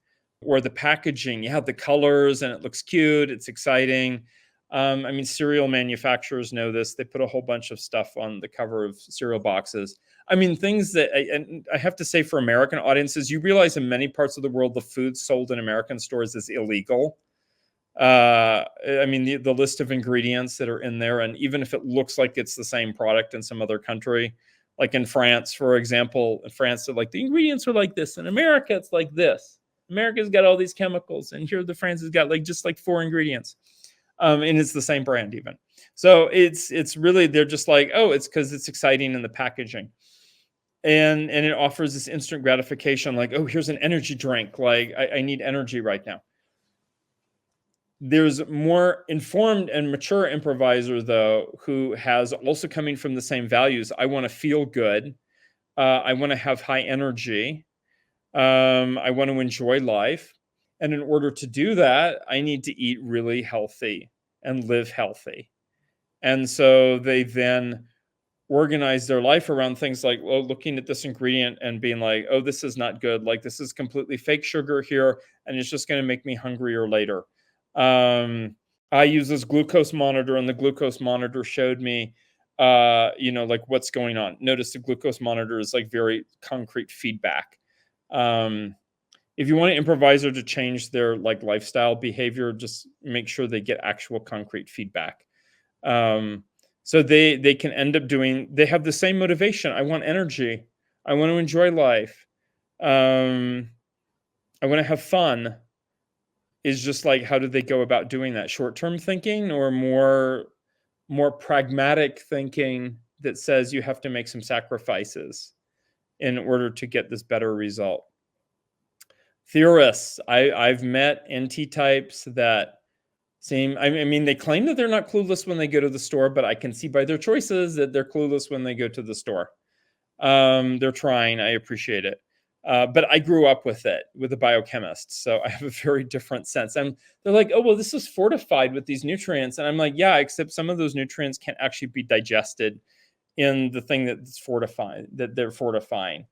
or the packaging. You have the colors and it looks cute. It's exciting. I mean, cereal manufacturers know this. They put a whole bunch of stuff on the cover of cereal boxes. I mean, things that, and I have to say, for American audiences, you realize in many parts of the world, the food sold in American stores is illegal. I mean, the list of ingredients that are in there, and even if it looks like it's the same product in some other country, like in France, for example, in France, they're like, the ingredients are like this. In America, it's like this. America's got all these chemicals, and here the France has got like just like 4 ingredients. And it's the same brand even. So it's really, they're just like, oh, it's because it's exciting in the packaging. And it offers this instant gratification, like, oh, here's an energy drink. Like, I need energy right now. There's more informed and mature improviser, though, who has also coming from the same values. I want to feel good. I want to have high energy. I want to enjoy life. And in order to do that, I need to eat really healthy. and live healthy. And so they then organize their life around things like, well, looking at this ingredient and being like, oh, this is not good. Like, this is completely fake sugar here, and it's just going to make me hungrier later. I use this glucose monitor, and the glucose monitor showed me, like what's going on. Notice the glucose monitor is like very concrete feedback. If you want an improviser to change their like lifestyle behavior, just make sure they get actual concrete feedback. So they can end up they have the same motivation. I want energy. I want to enjoy life. I want to have fun. Is just like, how do they go about doing that? Short-term thinking or more pragmatic thinking that says you have to make some sacrifices in order to get this better result? Theorists. I've met NT types that seem, I mean, they claim that they're not clueless when they go to the store, but I can see by their choices that they're clueless when they go to the store. They're trying. I appreciate it. But I grew up with it, with a biochemist. So I have a very different sense. And they're like, oh, well, this is fortified with these nutrients. And I'm like, yeah, except some of those nutrients can't actually be digested in the thing that's fortified, that they're fortifying.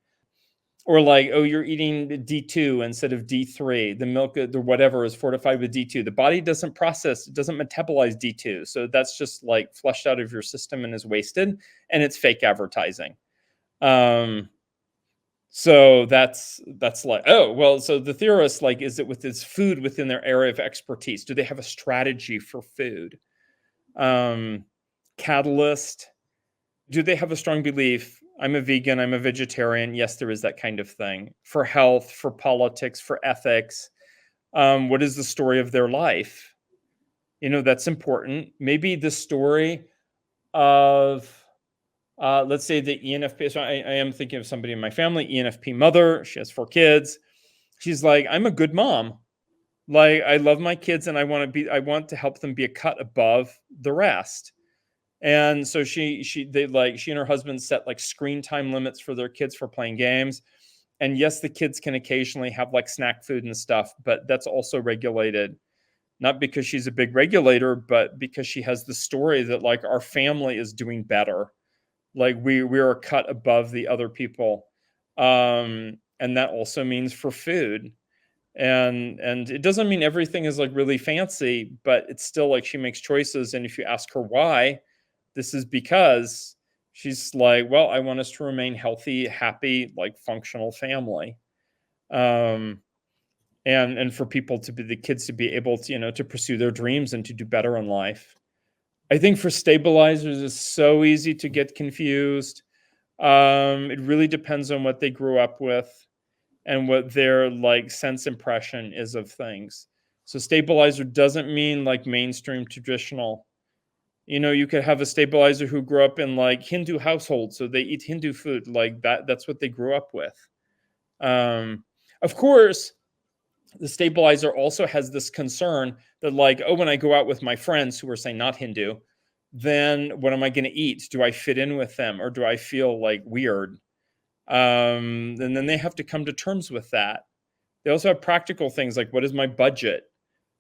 Or like, oh, you're eating D2 instead of D3. The milk, the whatever is fortified with D2. The body doesn't process, it doesn't metabolize D2. So that's just like flushed out of your system and is wasted. And it's fake advertising. So that's like, oh, well, so the theorist, like, is it with its food within their area of expertise? Do they have a strategy for food? Catalyst, do they have a strong belief? I'm a vegan, I'm a vegetarian. Yes, there is that kind of thing. For health, for politics, for ethics. What is the story of their life? That's important. Maybe the story of, let's say the ENFP. So I am thinking of somebody in my family, ENFP mother. She has 4 kids. She's like, I'm a good mom. Like, I love my kids and I want to help them be a cut above the rest. And so she and her husband set like screen time limits for their kids for playing games. And yes, the kids can occasionally have like snack food and stuff, but that's also regulated. Not because she's a big regulator, but because she has the story that like our family is doing better. Like we are cut above the other people. And that also means for food. And it doesn't mean everything is like really fancy, but it's still like she makes choices. And if you ask her why, this is because she's like, well, I want us to remain healthy, happy, like functional family. And for people to be, the kids to be able to, to pursue their dreams and to do better in life. I think for stabilizers, it's so easy to get confused. It really depends on what they grew up with and what their like sense impression is of things. So stabilizer doesn't mean like mainstream traditional. You could have a stabilizer who grew up in like Hindu household, so they eat Hindu food like that. That's what they grew up with. Of course, the stabilizer also has this concern that like, oh, when I go out with my friends who are, say, not Hindu, then what am I going to eat? Do I fit in with them or do I feel like weird? And then they have to come to terms with that. They also have practical things like, what is my budget?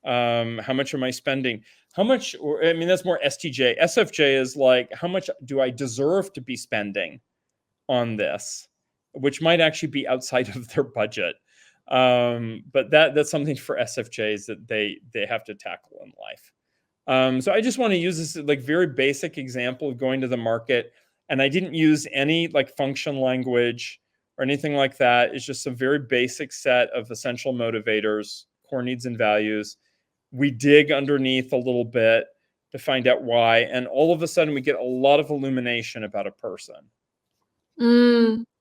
How much am I spending? How much, that's more STJ. SFJ is like, how much do I deserve to be spending on this? Which might actually be outside of their budget. But that's something for SFJs that they have to tackle in life. So I just want to use this like very basic example of going to the market. And I didn't use any like function language or anything like that. It's just a very basic set of essential motivators, core needs and values. We dig underneath a little bit to find out why. And all of a sudden we get a lot of illumination about a person.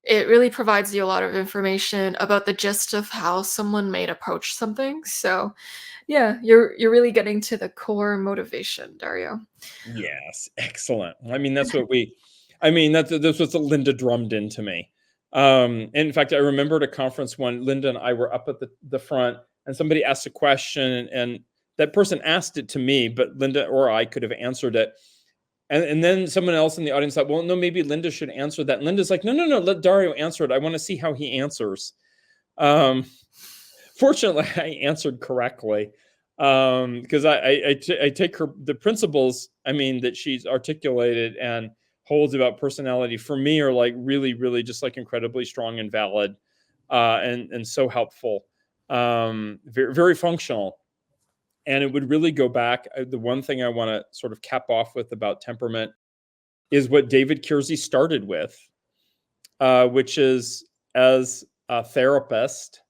It really provides you a lot of information about the gist of how someone might approach something. So yeah, you're really getting to the core motivation, Dario. Yes, excellent. That's what Linda drummed into me. In fact, I remember at a conference when Linda and I were up at the front and somebody asked a question and that person asked it to me, but Linda or I could have answered it. And then someone else in the audience thought, well, no, maybe Linda should answer that. And Linda's like, no, let Dario answer it. I want to see how he answers. Fortunately, I answered correctly. Because I take the principles, I mean, that she's articulated and holds about personality for me are like really, really just like incredibly strong and valid, and so helpful, very, very functional. And it would really go back. The one thing I want to sort of cap off with about temperament is what David Kiersey started with, which is, as a therapist,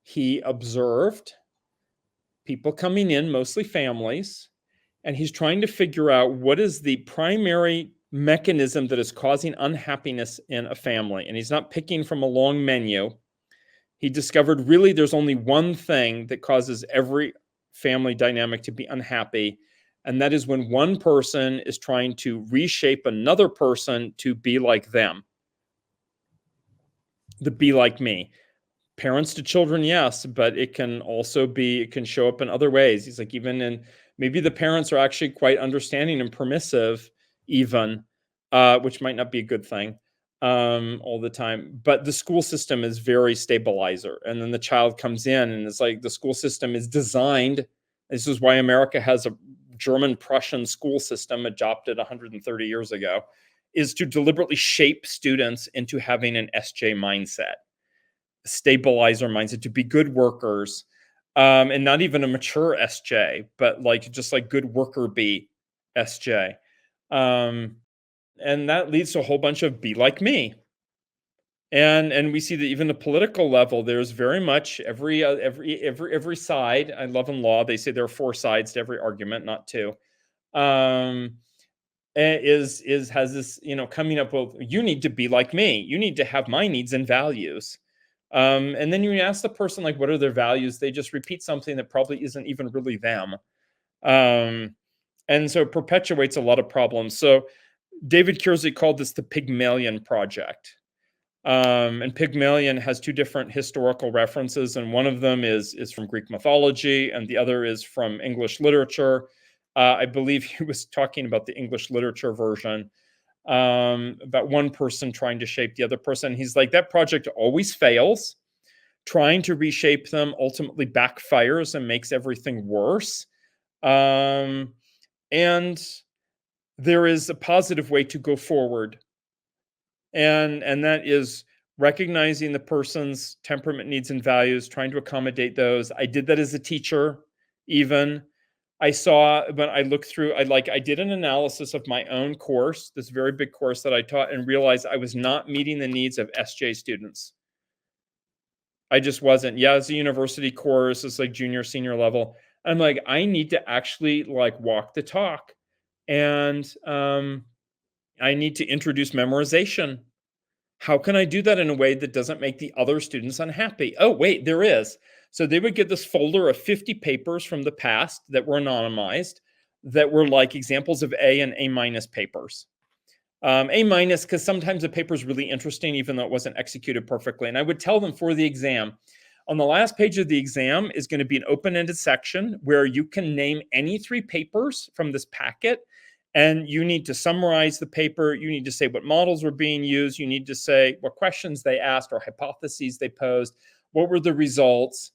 he observed people coming in, mostly families, and he's trying to figure out what is the primary mechanism that is causing unhappiness in a family. And he's not picking from a long menu. He discovered really there's only one thing that causes every family dynamic to be unhappy, and that is when one person is trying to reshape another person to be like them, to be like me. Parents to children, yes, but it can also be, it can show up in other ways. He's like, even in, maybe the parents are actually quite understanding and permissive, even, which might not be a good thing all the time. But the school system is very stabilizer. And then the child comes in and it's like the school system is designed. This is why America has a German Prussian school system adopted 130 years ago, is to deliberately shape students into having an SJ mindset, stabilizer mindset, to be good workers, and not even a mature SJ, but like just like good worker bee SJ. And that leads to a whole bunch of be like me. And we see that even the political level, there's very much every side. I love in law, they say there are 4 sides to every argument, not 2. Has this, coming up with, you need to be like me, you need to have my needs and values. And then you ask the person, like, what are their values? They just repeat something that probably isn't even really them. And so it perpetuates a lot of problems. So David Kiersey called this the Pygmalion Project. And Pygmalion has 2 different historical references, and one of them is from Greek mythology, and the other is from English literature. I believe he was talking about the English literature version, about one person trying to shape the other person. He's like, that project always fails. Trying to reshape them ultimately backfires and makes everything worse. And there is a positive way to go forward. And that is recognizing the person's temperament, needs, and values, trying to accommodate those. I did that as a teacher, even. I saw, when I looked through, I did an analysis of my own course, this very big course that I taught, and realized I was not meeting the needs of SJ students. I just wasn't. Yeah, it's a university course. It's like junior, senior level. I'm like, I need to actually like walk the talk. And I need to introduce memorization. How can I do that in a way that doesn't make the other students unhappy? Oh, wait, there is. So they would get this folder of 50 papers from the past that were anonymized, that were like examples of A and A minus papers. A minus, because sometimes the paper is really interesting, even though it wasn't executed perfectly. And I would tell them for the exam, on the last page of the exam is going to be an open-ended section where you can name any 3 papers from this packet. And you need to summarize the paper. You need to say what models were being used. You need to say what questions they asked or hypotheses they posed. What were the results?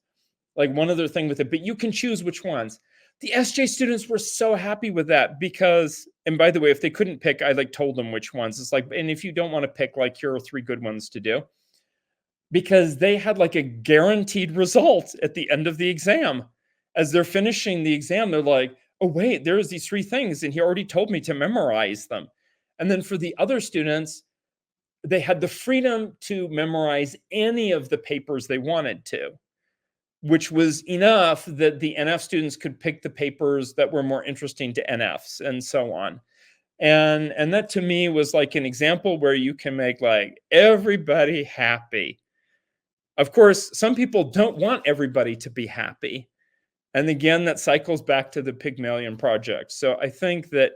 Like one other thing with it, but you can choose which ones. The SJ students were so happy with that because, and by the way, if they couldn't pick, I like told them which ones. It's like, and if you don't want to pick, like, here are 3 good ones to do. Because they had like a guaranteed result at the end of the exam. As they're finishing the exam, they're like, oh, wait, there's these 3 things, and he already told me to memorize them. And then for the other students, they had the freedom to memorize any of the papers they wanted to, which was enough that the NF students could pick the papers that were more interesting to NFs and so on. And that to me was like an example where you can make like everybody happy. Of course, some people don't want everybody to be happy. And again, that cycles back to the Pygmalion Project. So I think that,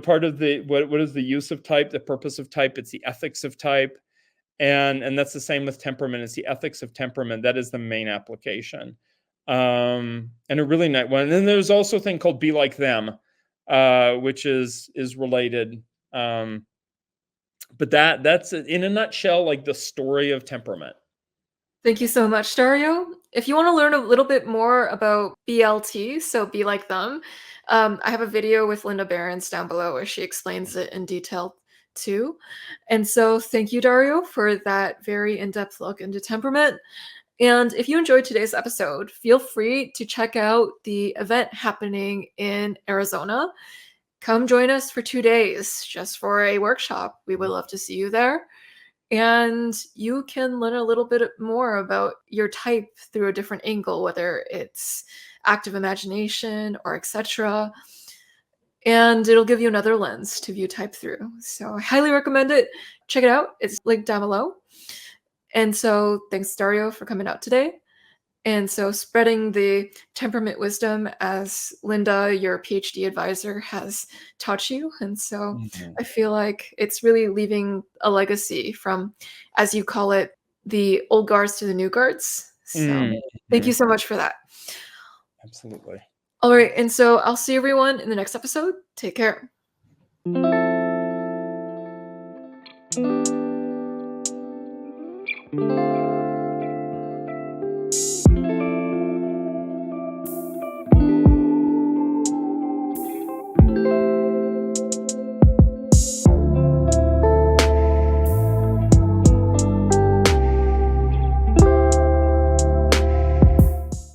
part of the, what is the use of type, the purpose of type, it's the ethics of type. And that's the same with temperament. It's the ethics of temperament. That is the main application. And a really nice one. And then there's also a thing called be like them, which is related. But that's in a nutshell, like the story of temperament. Thank you so much, Dario. if you want to learn a little bit more about BLT, so be like them, I have a video with Linda Behrens down below where she explains it in detail too. And so thank you, Dario, for that very in-depth look into temperament. And if you enjoyed today's episode, feel free to check out the event happening in Arizona. Come join us for 2 days just for a workshop. We would love to see you there. And you can learn a little bit more about your type through a different angle, whether it's active imagination or etc. And it'll give you another lens to view type through. So I highly recommend it. Check it out. It's linked down below. And so thanks, Dario, for coming out today. And so spreading the temperament wisdom as Linda, your PhD advisor, has taught you. And so I feel like it's really leaving a legacy from, as you call it, the old guards to the new guards. So thank you so much for that. Absolutely. All right. And so I'll see everyone in the next episode. Take care.